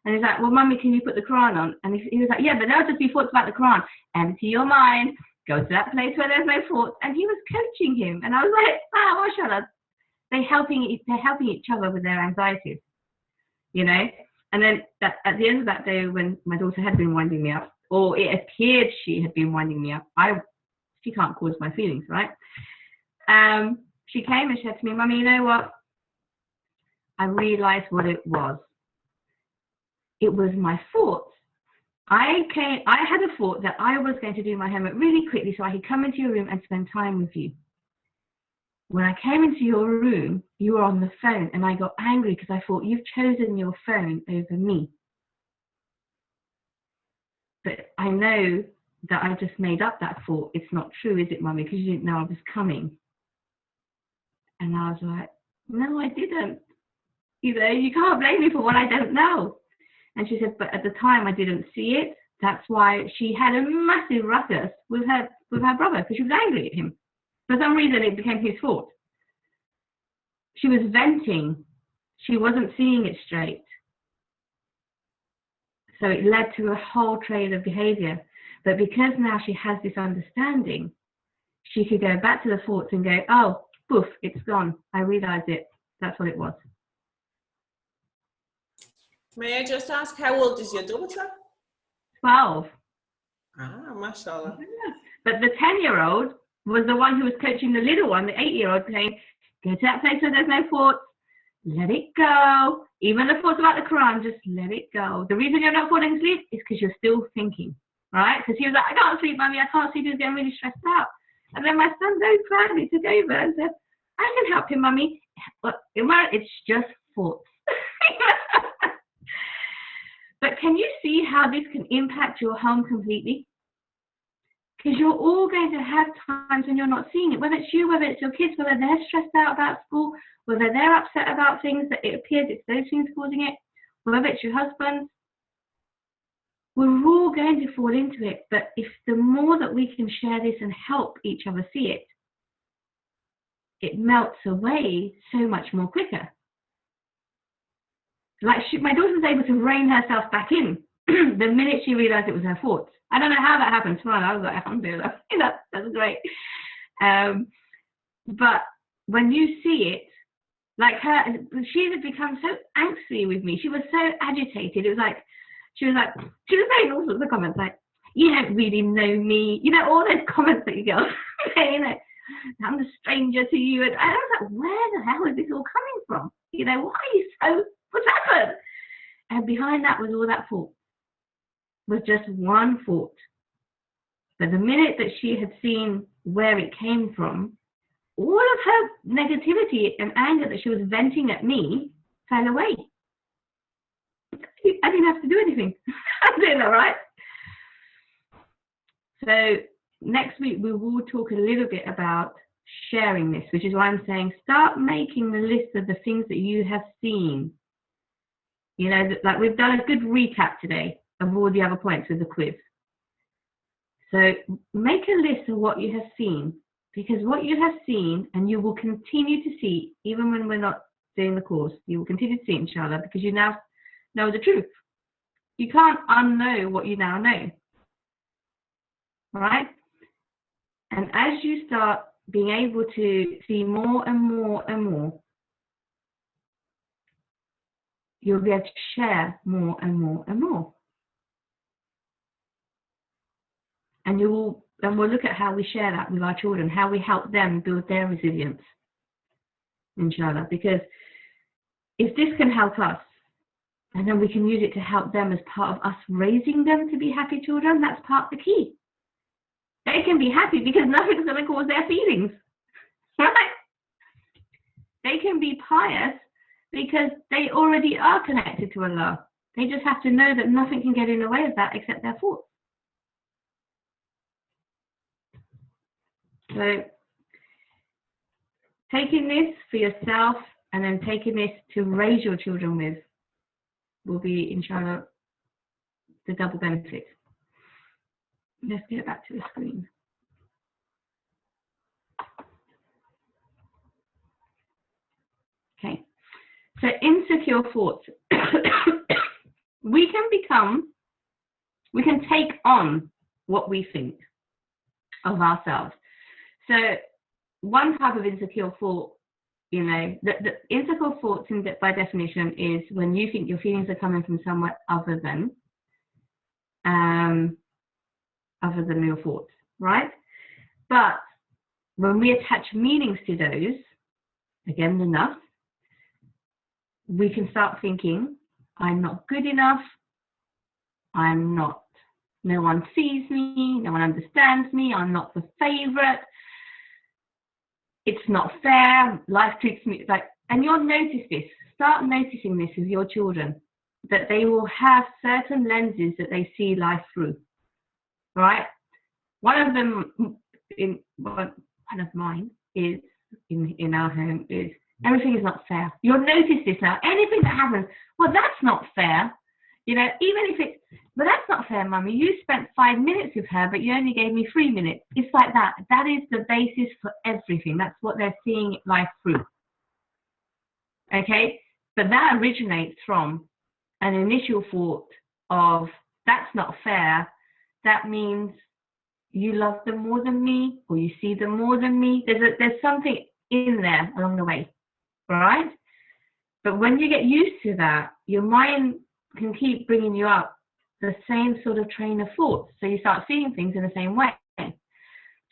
And he's like, well, Mummy, can you put the Quran on? And he was like, yeah, but there'll just be thoughts about the Quran. Empty your mind, go to that place where there's no thoughts. And he was coaching him. And I was like, mashallah, they're helping each other with their anxieties, And then at the end of that day, when my daughter had been winding me up, or it appeared she had been winding me up, she can't cause my feelings, right? She came and she said to me, Mummy, you know what? I realized what it was. It was my thoughts. I had a thought that I was going to do my homework really quickly so I could come into your room and spend time with you. When I came into your room, you were on the phone, and I got angry because I thought, you've chosen your phone over me. But I know that I just made up that thought. It's not true, is it, Mummy? Because you didn't know I was coming. And I was like, no, I didn't. You know, you can't blame me for what I don't know. And she said, but at the time I didn't see it. That's why she had a massive ruckus with her brother, because she was angry at him. For some reason, it became his fault. She was venting. She wasn't seeing it straight. So it led to a whole trail of behavior. But because now she has this understanding, she could go back to the thoughts and go, oh, poof, it's gone. I realized it. That's what it was. May I just ask, how old is your daughter? 12. Ah, mashallah. But the 10-year-old was the one who was coaching the little one, the 8-year-old, saying, go to that place where there's no thoughts. Let it go. Even the thoughts about the Quran, just let it go. The reason you're not falling asleep is because you're still thinking, right? Because he was like, I can't sleep, Mummy. I can't sleep. He's getting really stressed out. And then my son very proudly took over and said, I can help him, Mummy. But it's just thoughts. But can you see how this can impact your home completely? Because you're all going to have times when you're not seeing it, whether it's you, whether it's your kids, whether they're stressed out about school, whether they're upset about things that it appears it's those things causing it, whether it's your husband. We're all going to fall into it, but if the more that we can share this and help each other see it, it melts away so much more quicker. Like my daughter was able to rein herself back in the minute she realized it was her fault. I don't know how that happened. I was like, alhamdulillah, that's great. But when you see it, like her, she had become so angsty with me. She was so agitated. It was like, she was saying all sorts of comments like, you don't really know me. You know, all those comments that you get, you know, I'm a stranger to you. And I was like, where the hell is this all coming from? You know, why are you so, what's happened? And behind that was all that fault. Was just one fault. But the minute that she had seen where it came from, all of her negativity and anger that she was venting at me fell away. I didn't have to do anything. I'm doing that, right? So next week we will talk a little bit about sharing this, which is why I'm saying start making the list of the things that you have seen. You know, like we've done a good recap today of all the other points with the quiz. So make a list of what you have seen, because what you have seen, and you will continue to see, even when we're not doing the course, you will continue to see, inshallah, because you now know the truth. You can't unknow what you now know. All right? And as you start being able to see more and more and more, you'll be able to share more and more and more. And we'll look at how we share that with our children, how we help them build their resilience, inshallah. Because if this can help us, and then we can use it to help them as part of us raising them to be happy children, that's part of the key. They can be happy because nothing's going to cause their feelings, right? They can be pious because they already are connected to Allah. They just have to know that nothing can get in the way of that except their thoughts. So taking this for yourself and then taking this to raise your children with will be, inshallah, the double benefit. Let's get back to the screen. Okay, so insecure thoughts. we can take on what we think of ourselves. So one type of insecure thought, you know, the insecure thoughts by definition is when you think your feelings are coming from somewhere other than your thoughts, right? But when we attach meanings to those, again, enough, we can start thinking, I'm not good enough, no one sees me, no one understands me, I'm not the favorite, it's not fair, life treats me like, and you'll notice this, start noticing this with your children, that they will have certain lenses that they see life through, right? One of mine is in our home is everything is not fair. You'll notice this now. Anything that happens, well, that's not fair. You know, even if it's, but that's not fair, Mummy. You spent 5 minutes with her, but you only gave me 3 minutes. It's like that. That is the basis for everything. That's what they're seeing life through. Okay? But that originates from an initial thought of, that's not fair. That means you love them more than me, or you see them more than me. There's something in there along the way, right? But when you get used to that, your mind can keep bringing you up the same sort of train of thought. So you start seeing things in the same way.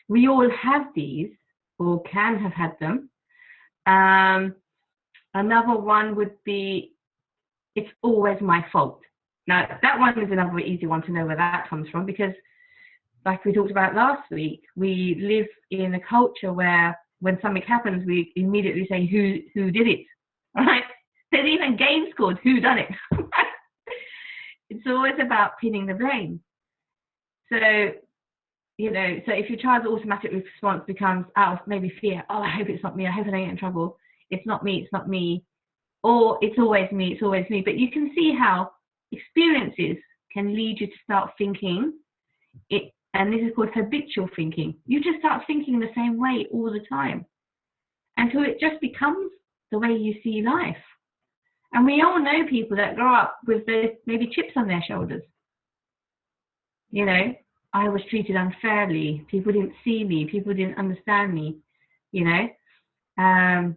We all have these, or can have had them. Another one would be, it's always my fault. Now, that one is another easy one to know where that comes from, because like we talked about last week, we live in a culture where when something happens, we immediately say, who did it, right? There's even games called Who Done It. It's always about pinning the blame. So, you know, so if your child's automatic response becomes out of maybe fear, oh, I hope it's not me, I hope I don't get in trouble, it's not me, or it's always me, it's always me. But you can see how experiences can lead you to start thinking it, and this is called habitual thinking. You just start thinking the same way all the time until it just becomes the way you see life. And we all know people that grow up with maybe chips on their shoulders. You know, I was treated unfairly. People didn't see me. People didn't understand me. You know,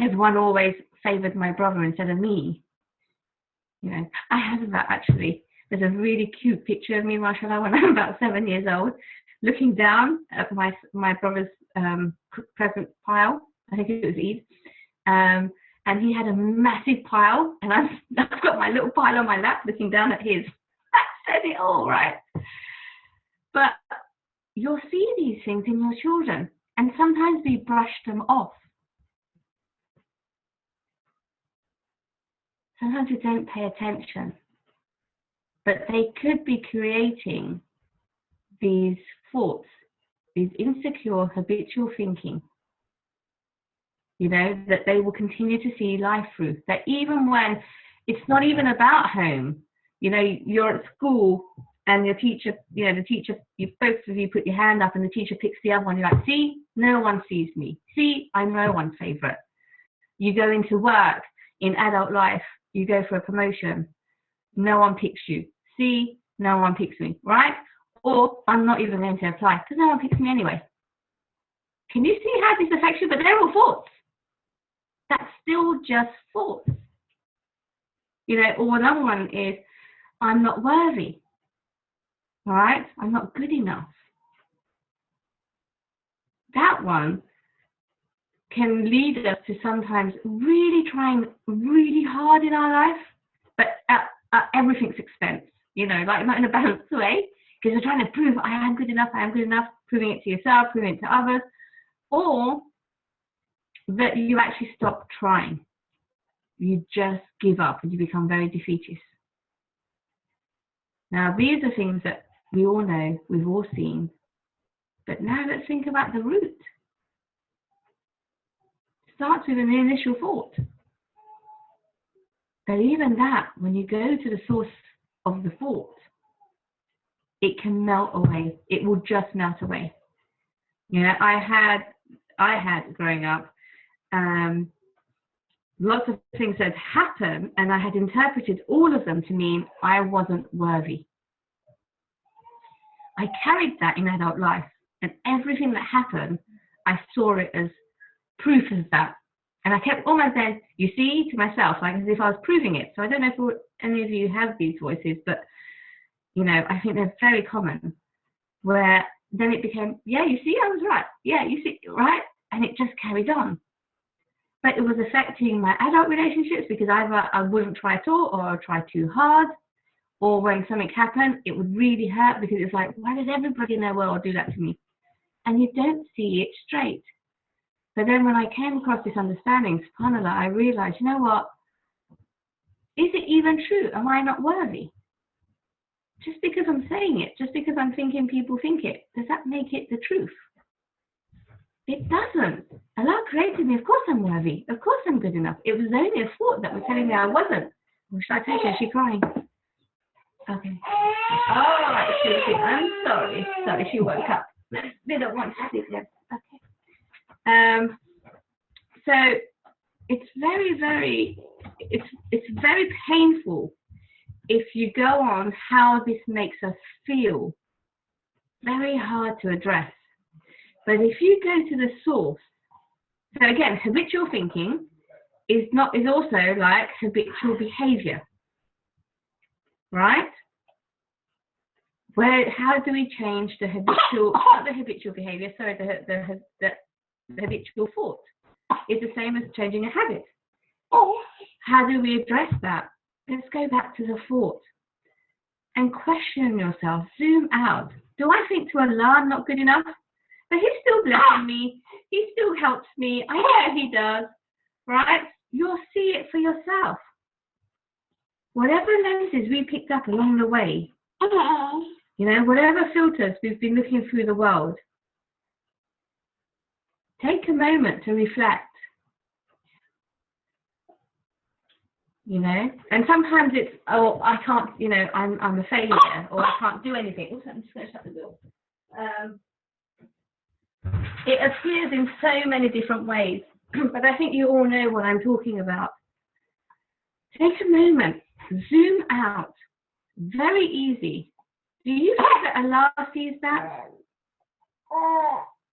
everyone always favored my brother instead of me. You know, I have that actually. There's a really cute picture of me, mashallah, when I'm about 7 years old, looking down at my brother's present pile. I think it was Eid. And he had a massive pile, and I've got my little pile on my lap looking down at his. That says it all, right? But you'll see these things in your children, and sometimes we brush them off. Sometimes we don't pay attention, but they could be creating these thoughts, these insecure, habitual thinking, you know, that they will continue to see life through. That even when it's not even about home, you know, you're at school and your teacher, you know, both of you put your hand up and the teacher picks the other one. You're like, see, no one sees me. See, I'm no one's favorite. You go into work in adult life, you go for a promotion, no one picks you. See, no one picks me, right? Or I'm not even going to apply because no one picks me anyway. Can you see how this affects you? But they're all thoughts. That's still just thoughts. You know, or another one is, I'm not worthy. All right? I'm not good enough. That one can lead us to sometimes really trying really hard in our life, but at everything's expense. You know, like not in a balanced way, because you're trying to prove I am good enough, proving it to yourself, proving it to others, or that you actually stop trying. You just give up and you become very defeatist. Now, these are things that we all know, we've all seen, but now let's think about the root. It starts with an initial thought. But even that, when you go to the source of the thought, it can melt away. It will just melt away. You know, I had growing up, lots of things that happened, and I had interpreted all of them to mean I wasn't worthy. I carried that in adult life, and everything that happened, I saw it as proof of that. And I kept almost saying, you see, to myself, like as if I was proving it. So I don't know if any of you have these voices, but, you know, I think they're very common, where then it became, yeah, you see, I was right. Yeah, you see, right? And it just carried on. But it was affecting my adult relationships because either I wouldn't try at all or I would try too hard, or when something happened, it would really hurt because it's like, why does everybody in their world do that to me? And you don't see it straight. But then when I came across this understanding, subhanAllah, I realized, you know what? Is it even true? Am I not worthy? Just because I'm saying it, just because I'm thinking people think it, does that make it the truth? It doesn't. Allah created me. Of course I'm worthy. Of course I'm good enough. It was only a thought that was telling me I wasn't. Well, should I take her? Is she crying? Okay. Oh, she's sleeping. I'm sorry. Sorry, she woke up. They don't want to sleep yet. Okay. So it's very, it's very painful if you go on how this makes us feel. Very hard to address. But if you go to the source, so again, habitual thinking is also like habitual behavior, right? How do we change the habitual, not the habitual behavior, sorry, the habitual thought? It's the same as changing a habit. How do we address that? Let's go back to the thought and question yourself, zoom out. Do I think to Allah I'm not good enough? But He's still blessing me. He still helps me. I know He does, right? You'll see it for yourself. Whatever lenses we picked up along the way, you know, whatever filters we've been looking through the world, take a moment to reflect. You know, and sometimes it's, oh, I can't, you know, I'm a failure, or I can't do anything. Also, I'm just going to shut the door. It appears in so many different ways, but I think you all know what I'm talking about. Take a moment, zoom out. Very easy. Do you think that Allah sees that?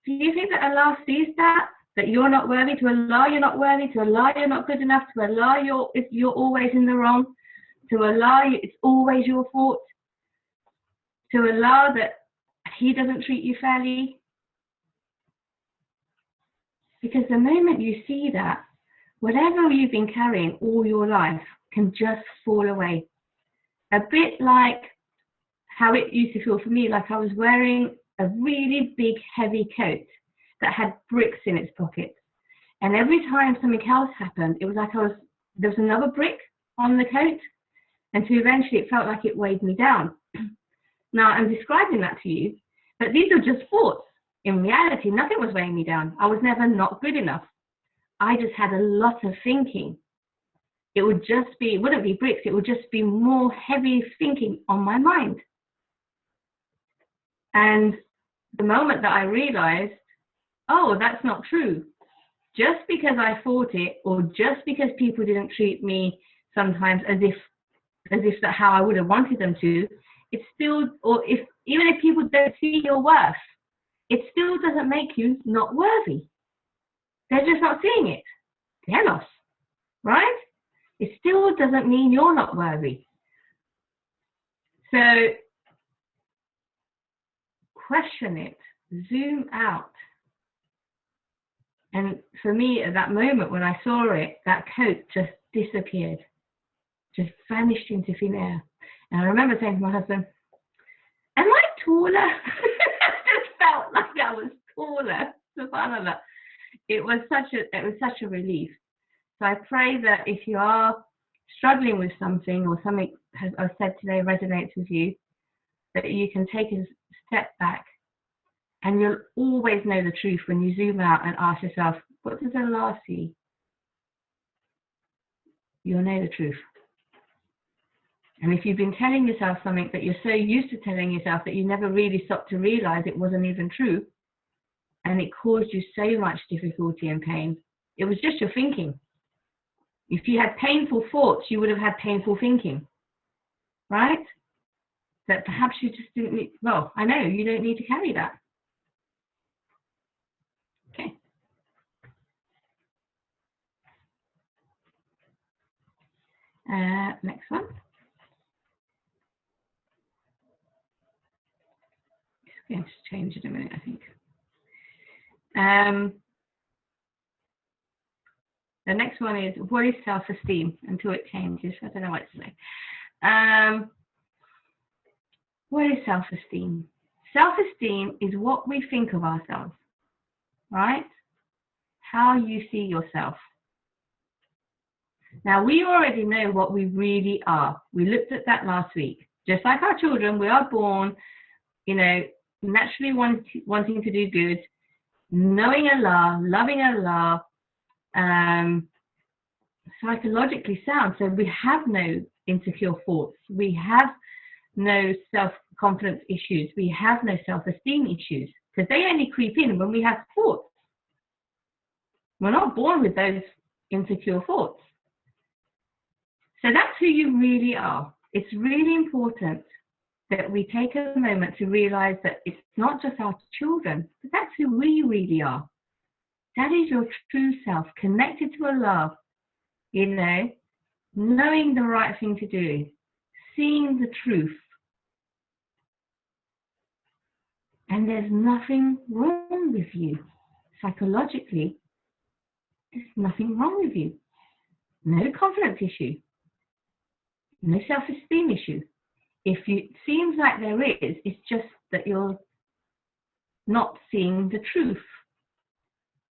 Do you think that Allah sees that? That you're not worthy? To Allah you're not worthy? To Allah you're not good enough? To Allah you're always in the wrong? To Allah it's always your fault? To Allah that He doesn't treat you fairly? Because the moment you see that, whatever you've been carrying all your life can just fall away. A bit like how it used to feel for me, like I was wearing a really big heavy coat that had bricks in its pockets. And every time something else happened, it was like there was another brick on the coat, and so eventually it felt like it weighed me down. Now I'm describing that to you, but these are just thoughts. In reality, nothing was weighing me down. I was never not good enough. I just had a lot of thinking. It wouldn't be bricks, it would just be more heavy thinking on my mind. And the moment that I realized, oh, that's not true. Just because I thought it, or just because people didn't treat me sometimes as if that's how I would have wanted them to, it's still, even if people don't see your worth, it still doesn't make you not worthy. They're just not seeing it. They're lost, right? It still doesn't mean you're not worthy. So question it, zoom out. And for me, at that moment when I saw it, that coat just disappeared, just vanished into thin air. And I remember saying to my husband, am I taller? I just felt like I was taller. SubhanAllah. It was such a relief. So I pray that if you are struggling with something, or something I've said today resonates with you, that you can take a step back, and you'll always know the truth when you zoom out and ask yourself, what does Allah see? You'll know the truth. And if you've been telling yourself something that you're so used to telling yourself that you never really stopped to realize it wasn't even true, and it caused you so much difficulty and pain, it was just your thinking. If you had painful thoughts, you would have had painful thinking, right? That perhaps you just didn't need, well, I know you don't need to carry that. Okay. Next one. It's going to change in a minute, I think. The next one is, what is self-esteem? Until it changes, I don't know what to say. What is self-esteem? Self-esteem is what we think of ourselves, right? How you see yourself. Now, we already know what we really are. We looked at that last week. Just like our children, we are born, you know, naturally wanting to do good. knowing Allah, loving Allah, psychologically sound. So we have no insecure thoughts. We have no self-confidence issues. We have no self-esteem issues, because they only creep in when we have thoughts. We're not born with those insecure thoughts. So that's who you really are. It's really important that we take a moment to realize that it's not just our children, but that's who we really are. That is your true self, connected to Allah, you know, knowing the right thing to do, seeing the truth. And there's nothing wrong with you. Psychologically, there's nothing wrong with you. No confidence issue. No self-esteem issue. If it seems like there is, it's just that you're not seeing the truth.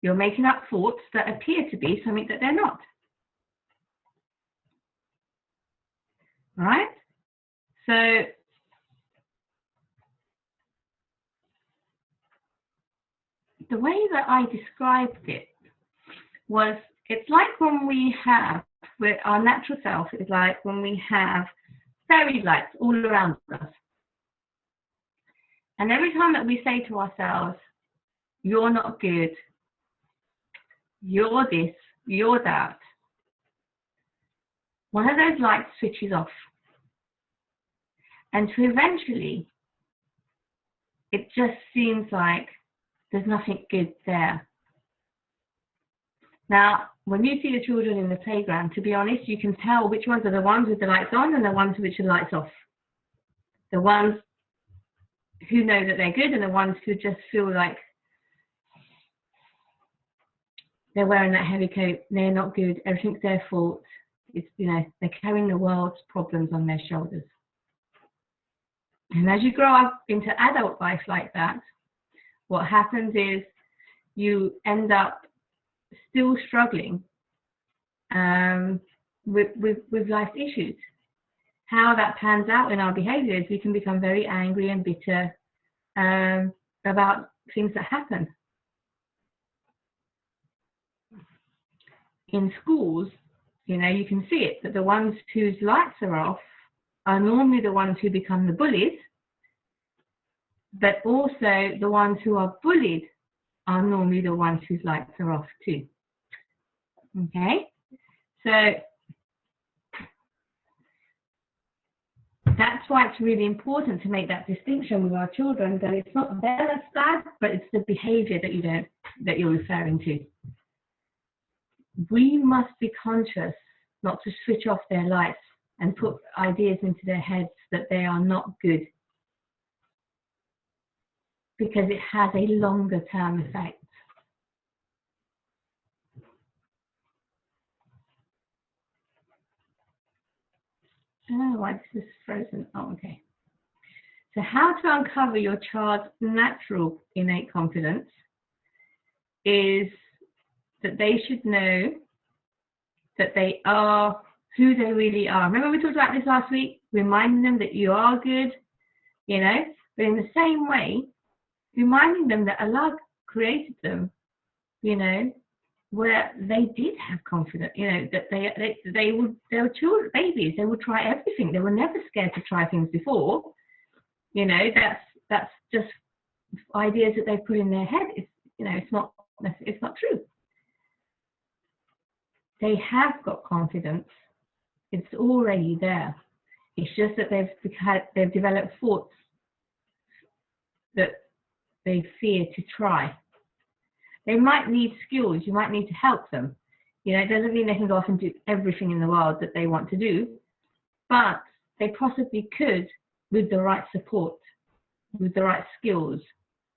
You're making up thoughts that appear to be something that they're not. All right? So the way that I described it was, it's like when we have, with our natural self, it's like when we have fairy lights all around us. And every time that we say to ourselves, you're not good, you're this, you're that, one of those lights switches off. And so eventually, it just seems like there's nothing good there. Now, when you see the children in the playground, to be honest, you can tell which ones are the ones with the lights on and the ones which are the lights off. The ones who know that they're good and the ones who just feel like they're wearing that heavy coat, they're not good, everything's their fault. It's, you know, they're carrying the world's problems on their shoulders. And as you grow up into adult life like that, what happens is you end up still struggling with life's issues. How that pans out in our behaviors, we can become very angry and bitter about things that happen. In schools, you know, you can see it, that the ones whose lights are off are normally the ones who become the bullies, but also the ones who are bullied are normally the ones whose lights are off too. Okay, so that's why it's really important to make that distinction with our children, that it's not them that's bad, but it's the behavior that you're referring to. We must be conscious not to switch off their lights and put ideas into their heads that they are not good, because it has a longer term effect. Oh, why this is frozen? Oh, okay. So how to uncover your child's natural innate confidence is that they should know that they are who they really are. Remember we talked about this last week? Reminding them that you are good, you know, but in the same way, reminding them that Allah created them, you know, where they did have confidence, you know, that they were children, babies, they would try everything. They were never scared to try things before. You know, that's just ideas that they put in their head. It's, you know, it's not true. They have got confidence. It's already there. It's just that they've developed thoughts that they fear to try. They might need skills. You might need to help them. You know, it doesn't mean they can go off and do everything in the world that they want to do, but they possibly could with the right support, with the right skills,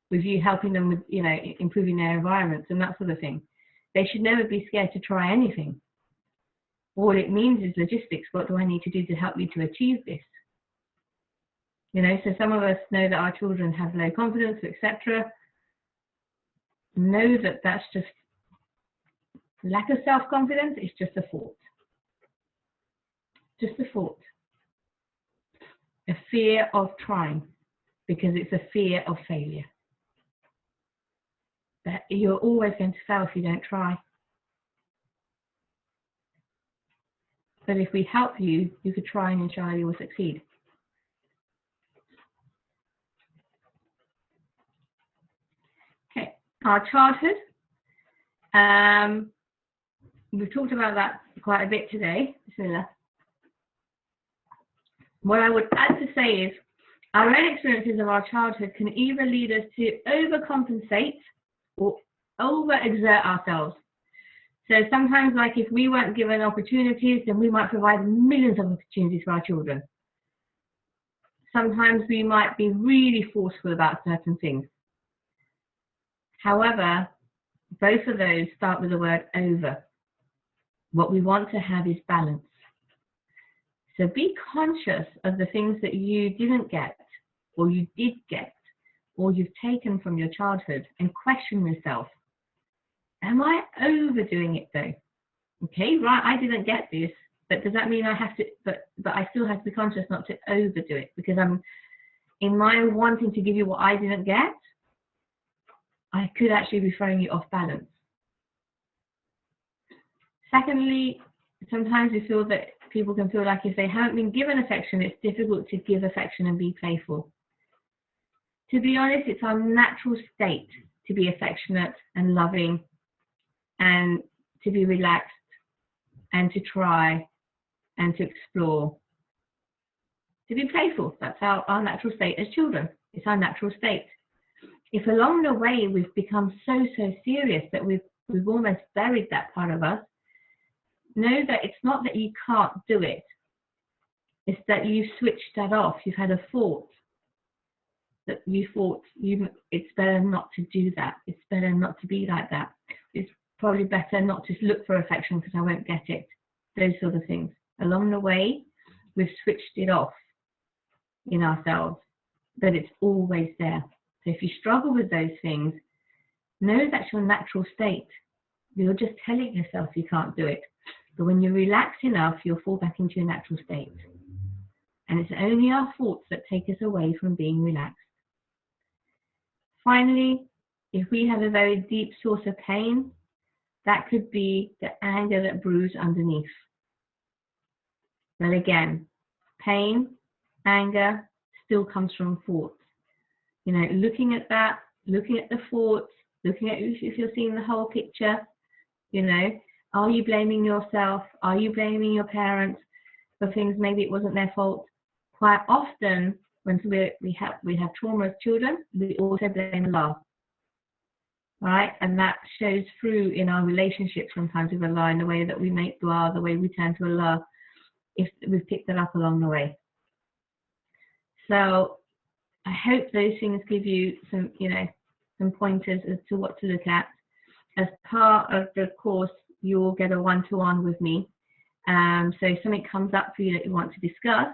with you helping them with, you know, improving their environments and that sort of thing. They should never be scared to try anything. All it means is logistics. What do I need to do to help you to achieve this? You know, so some of us know that our children have low confidence, etc. Know that that's just lack of self-confidence. It's just a thought. Just a thought. A fear of trying, because it's a fear of failure. But you're always going to fail if you don't try. But if we help you, you could try and inshallah you will succeed. Okay, our childhood. We've talked about that quite a bit today. Bismillah. What I would add to say is our own experiences of our childhood can either lead us to overcompensate or overexert ourselves. So sometimes, like if we weren't given opportunities, then we might provide millions of opportunities for our children. Sometimes we might be really forceful about certain things. However, both of those start with the word over. What we want to have is balance. So be conscious of the things that you didn't get, or you did get, or you've taken from your childhood, and question yourself. Am I overdoing it though? Okay, right, I didn't get this, but does that mean I have to, but I still have to be conscious not to overdo it, because I'm, in my wanting to give you what I didn't get, I could actually be throwing you off balance. Secondly, sometimes we feel that people can feel like if they haven't been given affection, it's difficult to give affection and be playful. To be honest, it's our natural state to be affectionate and loving and to be relaxed and to try and to explore. To be playful, that's our natural state as children. It's our natural state. If along the way we've become so serious that we've almost buried that part of us, know that it's not that you can't do it. It's that you switched that off. You've had a thought that you thought it's better not to do that. It's better not to be like that. It's probably better not to look for affection because I won't get it. Those sort of things. Along the way, we've switched it off in ourselves, but it's always there. So if you struggle with those things, know that's your natural state. You're just telling yourself you can't do it. But when you relax enough, you'll fall back into your natural state. And it's only our thoughts that take us away from being relaxed. Finally, if we have a very deep source of pain, that could be the anger that brews underneath. But again, pain, anger still comes from thoughts. You know, looking at that, looking at the thoughts, looking at if you're seeing the whole picture, you know, are you blaming yourself? Are you blaming your parents for things maybe it wasn't their fault? Quite often, when we have trauma as children, we also blame Allah. Right? And that shows through in our relationships sometimes with Allah, in the way that we make dua, the way we turn to Allah, if we've picked it up along the way. So I hope those things give you some, you know, some pointers as to what to look at. As part of the course, you will get a one-to-one with me. So if something comes up for you that you want to discuss,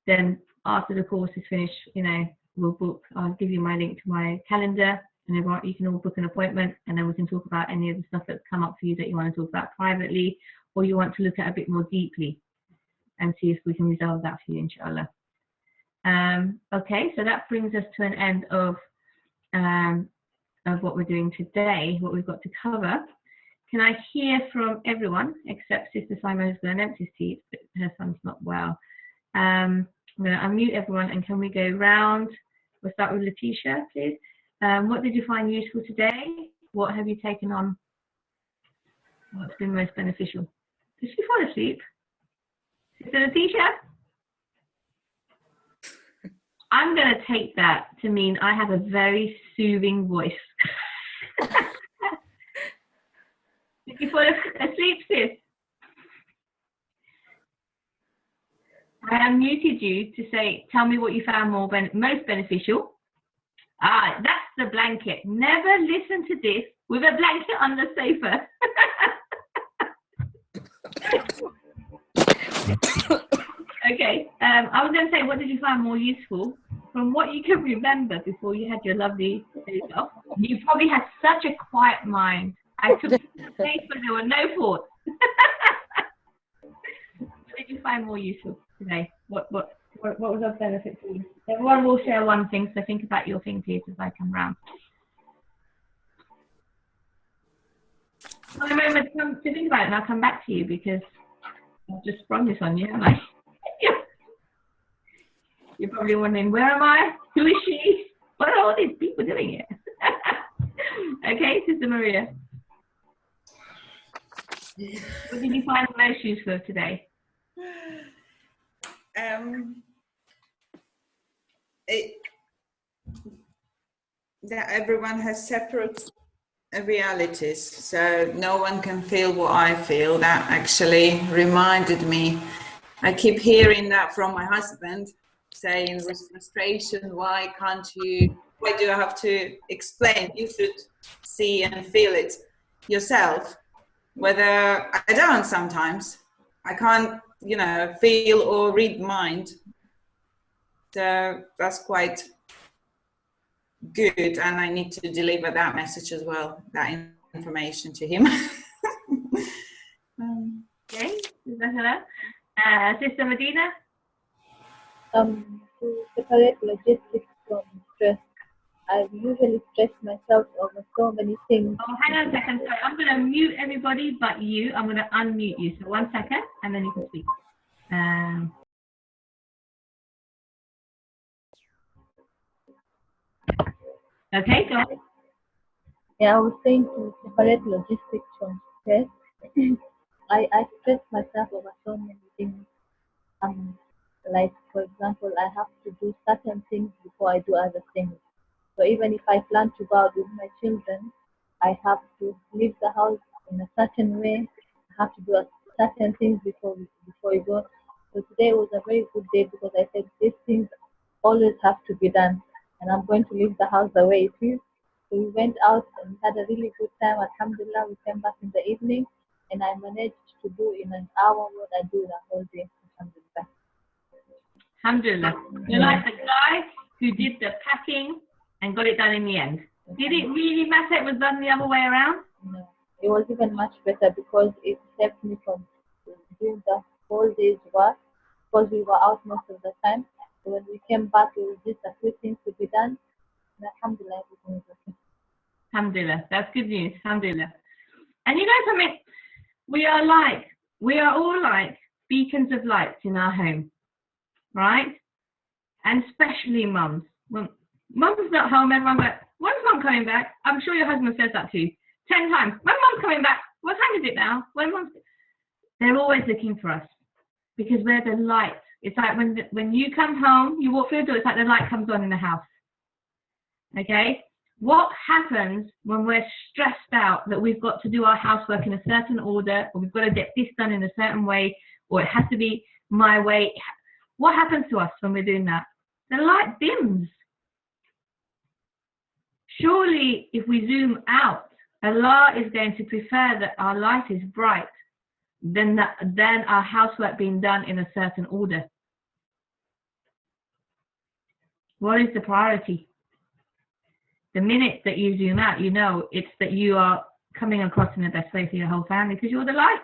then after the course is finished, you know, we'll book, I'll give you my link to my calendar, and everyone, you can all book an appointment, and then we can talk about any of the stuff that's come up for you that you want to talk about privately, or you want to look at a bit more deeply and see if we can resolve that for you, inshallah. Okay, so that brings us to an end of what we're doing today, what we've got to cover. Can I hear from everyone except Sister Simon, who's going to announce his teeth, but her son's not well. I'm going to unmute everyone, and can we go round? We'll start with Letitia, please. What did you find useful today? What have you taken on? What's been most beneficial? Did she fall asleep? Sister Letitia? I'm going to take that to mean I have a very soothing voice. Did you fall asleep, sis? I unmuted you to say, tell me what you found most beneficial. Ah, that's the blanket. Never listen to this with a blanket on the sofa. Okay, I was going to say, what did you find more useful? From what you can remember before you had your lovely days off, you probably had such a quiet mind. I took a place where there were no thoughts. What did you find more useful today? What was of benefit for you? Everyone will share one thing, so think about your thing, please, as I come round. to come to think about it, and I'll come back to you because I've just sprung this on you, haven't I? You're probably wondering, where am I? Who is she? What are all these people doing here? Okay, Sister Maria. What did you find most useful today? That everyone has separate realities, so no one can feel what I feel. That actually reminded me. I keep hearing that from my husband, saying with frustration, why do I have to explain? You should see and feel it yourself. Whether I don't sometimes. I can't, feel or read mind. So that's quite good, and I need to deliver that message as well, that information to him. Okay, Sister Medina? To separate logistics from stress. I usually stress myself over so many things. Oh, hang on a second. Sorry, I'm going to mute everybody but you. I'm going to unmute you. So 1 second, and then you can speak. Okay, go on. Yeah, I was saying to separate logistics from stress. I stress myself over so many things. Like, for example, I have to do certain things before I do other things. So even if I plan to go out with my children, I have to leave the house in a certain way. I have to do certain things before we go. So today was a very good day because I said these things always have to be done, and I'm going to leave the house the way it is. So we went out and had a really good time. Alhamdulillah, we came back in the evening, and I managed to do in an hour what I do the whole day. Alhamdulillah. Alhamdulillah. You're like the guy who did the packing and got it done in the end. Did it really matter it was done the other way around? No, it was even much better because it saved me from doing the whole day's work because we were out most of the time. So when we came back, it was just a few things to be done. And alhamdulillah, everything was okay. Alhamdulillah. That's good news. Alhamdulillah. And you know something? We are all like beacons of light in our home, right? And especially mums. When mum's not home, everyone goes, when's mum coming back? I'm sure your husband says that too. 10 times. When mum's coming back? What time is it now? They're always looking for us because we're the light. It's like when you come home, you walk through the door, it's like the light comes on in the house. Okay? What happens when we're stressed out that we've got to do our housework in a certain order, or we've got to get this done in a certain way, or it has to be my way? What happens to us when we're doing that? The light dims. Surely, if we zoom out, Allah is going to prefer that our light is bright than our housework being done in a certain order. What is the priority? The minute that you zoom out, you know it's that you are coming across in the best way for your whole family because you're the light.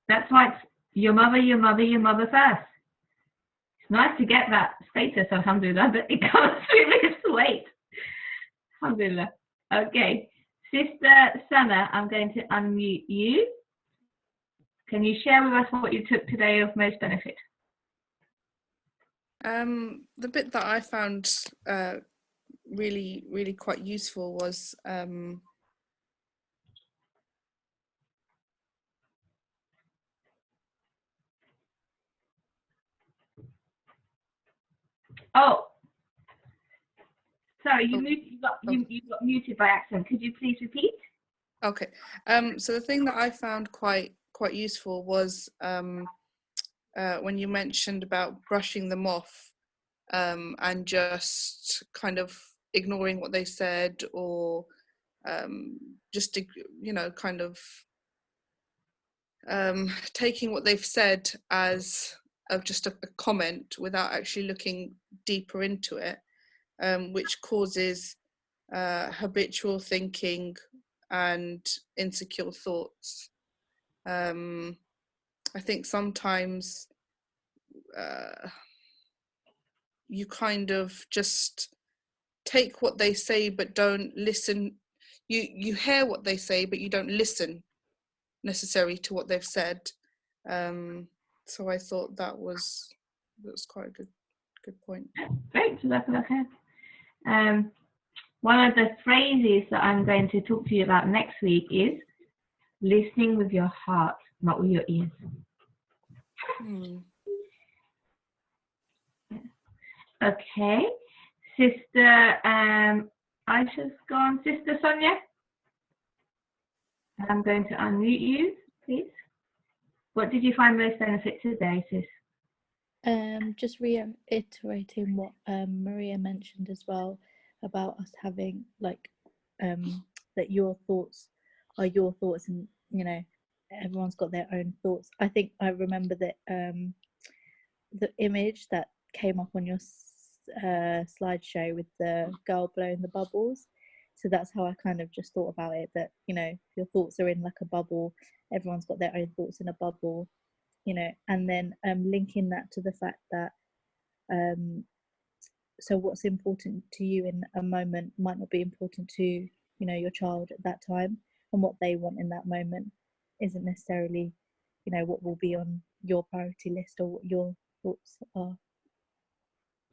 That's why it's your mother first. It's nice to get that status, alhamdulillah, but it comes with its weight. Alhamdulillah. Okay. Sister Sana, I'm going to unmute you. Can you share with us what you took today of most benefit? The bit that I found really, really quite useful was oh, sorry, you got muted by accident. Could you please repeat? Okay. So the thing that I found quite useful was when you mentioned about brushing them off and just kind of ignoring what they said, or just kind of taking what they've said as just a comment without actually looking deeper into it, which causes habitual thinking and insecure thoughts. I think sometimes you kind of just take what they say but don't listen. you hear what they say, but you don't listen necessarily to what they've said. So I thought that was quite a good point. Great, so that's okay. One of the phrases that I'm going to talk to you about next week is listening with your heart, not with your ears. Okay, Sister Aisha's gone. Sister Sonia, I'm going to unmute you, please. What did you find most benefit today, sis? Just reiterating what Maria mentioned as well about us having like that your thoughts are your thoughts, and you know everyone's got their own thoughts. I think I remember that the image that came up on your slideshow with the girl blowing the bubbles. So that's how I kind of just thought about it, that you know your thoughts are in like a bubble, everyone's got their own thoughts in a bubble, you know, and then linking that to the fact that so what's important to you in a moment might not be important to, you know, your child at that time, and what they want in that moment isn't necessarily, you know, what will be on your priority list or what your thoughts are.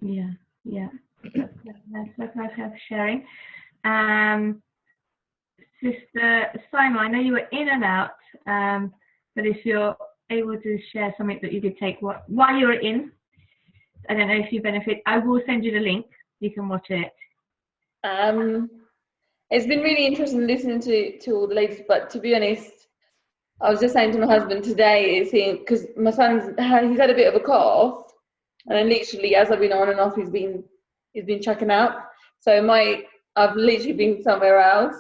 Yeah. That's nice for sharing. Sister Simon, I know you were in and out, but if you're able to share something that you could take while you were in, I don't know if you benefit. I will send you the link. You can watch it. It's been really interesting listening to all the ladies, but to be honest, I was just saying to my husband today, because my son's he's had a bit of a cough, and then literally as I've been on and off, he's been checking out. So I've literally been somewhere else.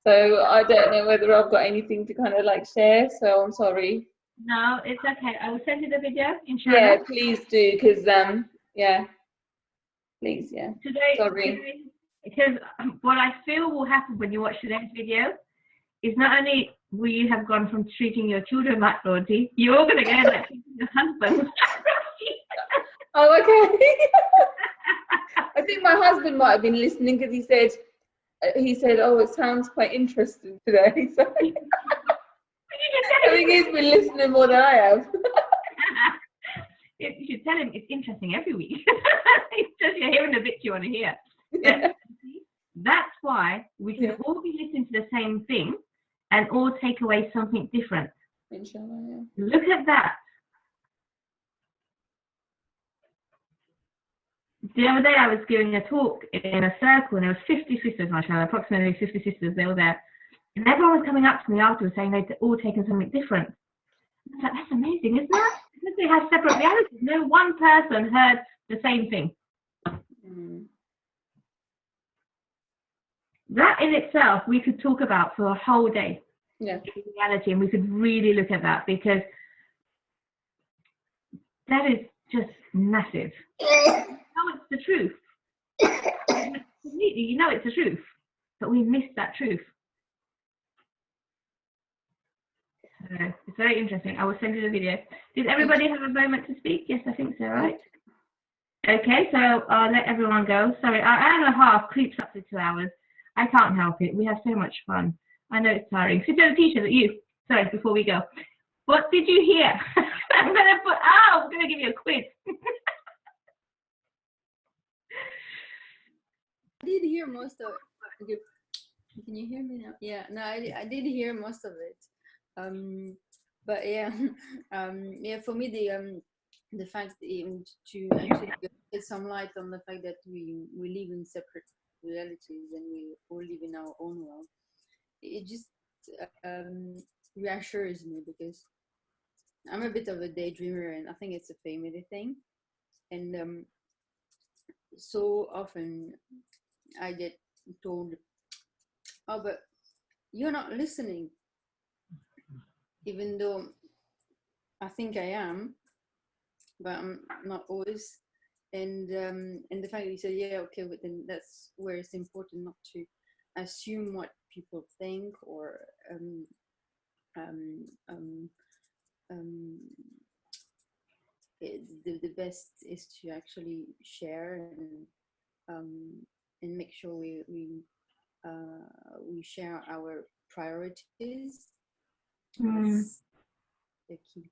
So I don't know whether I've got anything to kind of like share. So I'm sorry. No, it's okay. I will send you the video, inshallah. Yeah, please do, because yeah, please, yeah. Today, because what I feel will happen when you watch today's video is not only will you have gone from treating your children like royalty, you're going to go like treating your husband. Oh, okay. I think my husband might have been listening because he said, "Oh, it sounds quite interesting today." So I think he's been listening more than I have. You should tell him it's interesting every week. It's just you're hearing the bits you want to hear. Yeah. That's why we can all be listening to the same thing and all take away something different. Inshallah, yeah. Look at that. The other day I was giving a talk in a circle and there was 50 sisters, mashallah, approximately 50 sisters, they were there. And everyone was coming up to me afterwards saying they'd all taken something different. I was like, that's amazing, isn't it? Because they have separate realities. No one person heard the same thing. That in itself we could talk about for a whole day. Yeah. In reality, and we could really look at that, because that is just massive. You know it's the truth. Completely, you know it's the truth, but we miss that truth. So it's very interesting. I will send you the video. Did everybody have a moment to speak? Yes, I think so, right? Okay, so I'll let everyone go. Sorry, our hour and a half creeps up to 2 hours. I can't help it. We have so much fun. I know it's tiring. So, Tisha, you. Sorry, before we go. What did you hear? I'm gonna give you a quiz. I did hear most of it. Can you hear me now? Yeah, no, I did hear most of it. But yeah, yeah, for me the fact to actually get some light on the fact that we live in separate realities and we all live in our own world, it just reassures me, because I'm a bit of a daydreamer and I think it's a family thing, and so often I get told, "Oh, but you're not listening," even though I think I am, but I'm not always. And the fact that you said, yeah, okay, but then that's where it's important not to assume what people think, or the best is to actually share and make sure we we share our priorities. Mm. That's the key.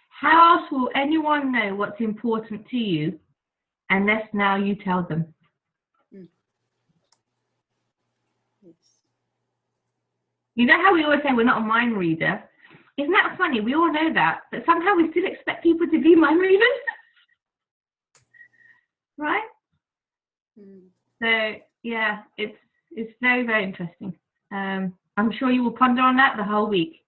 How else will anyone know what's important to you unless now you tell them? Yes. You know how we always say we're not a mind reader? Isn't that funny? We all know that, but somehow we still expect people to be mind readers. Right? So yeah, it's very, very interesting. I'm sure you will ponder on that the whole week,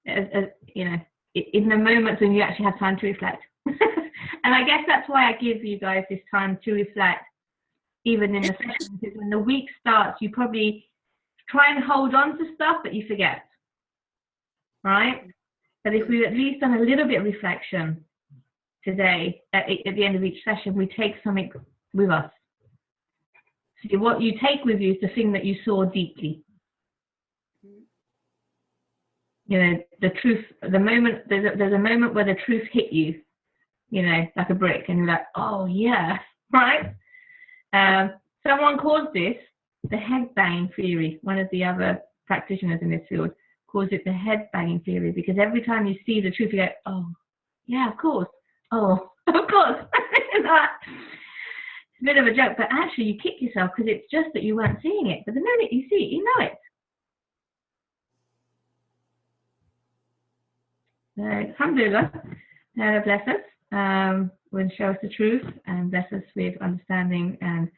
as you know, in the moments when you actually have time to reflect. And I guess that's why I give you guys this time to reflect, even in the session, because when the week starts, you probably try and hold on to stuff, but you forget, right? But if we've at least done a little bit of reflection today, at the end of each session, we take something with us. So what you take with you is the thing that you saw deeply. You know, the truth, the moment, there's a moment where the truth hit you, you know, like a brick, and you're like, oh yeah, right? Someone calls this the head banging theory. One of the other practitioners in this field calls it the head banging theory, because every time you see the truth, you go, oh, yeah, of course. Oh, of course. It's a bit of a joke, but actually you kick yourself because it's just that you weren't seeing it. But the minute you see it, you know it. So, alhamdulillah, bless us, will show us the truth and bless us with understanding. And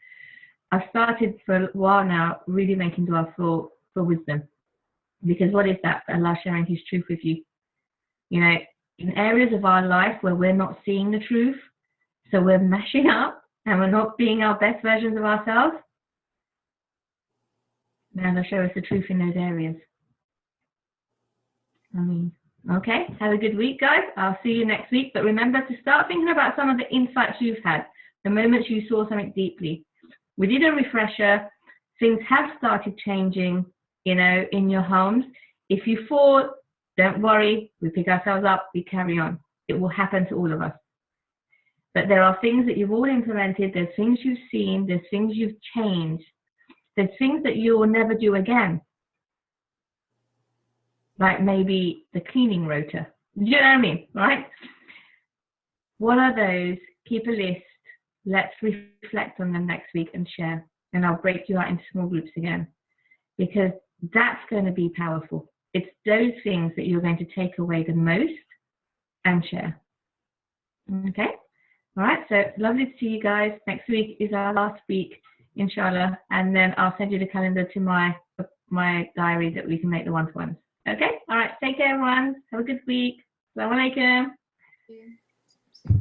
I've started for a while now really making dua for wisdom, because what is that? Allah sharing His truth with you. You know, in areas of our life where we're not seeing the truth, so we're mashing up and we're not being our best versions of ourselves, may Allah show us the truth in those areas. Okay, have a good week, guys. I'll see you next week. But remember to start thinking about some of the insights you've had, the moments you saw something deeply. We did a refresher. Things have started changing, you know, in your homes. If you fall, don't worry. We pick ourselves up. We carry on. It will happen to all of us. But there are things that you've all implemented. There's things you've seen. There's things you've changed. There's things that you will never do again. Like maybe the cleaning rota. Do you know what I mean, right? What are those? Keep a list. Let's reflect on them next week and share. And I'll break you out into small groups again, because that's going to be powerful. It's those things that you're going to take away the most and share. Okay? All right, so lovely to see you guys. Next week is our last week, inshallah. And then I'll send you the calendar to my diary that we can make the one-to-ones. Okay? All right, take care, everyone. Have a good week. Assalamu alaikum. Yeah.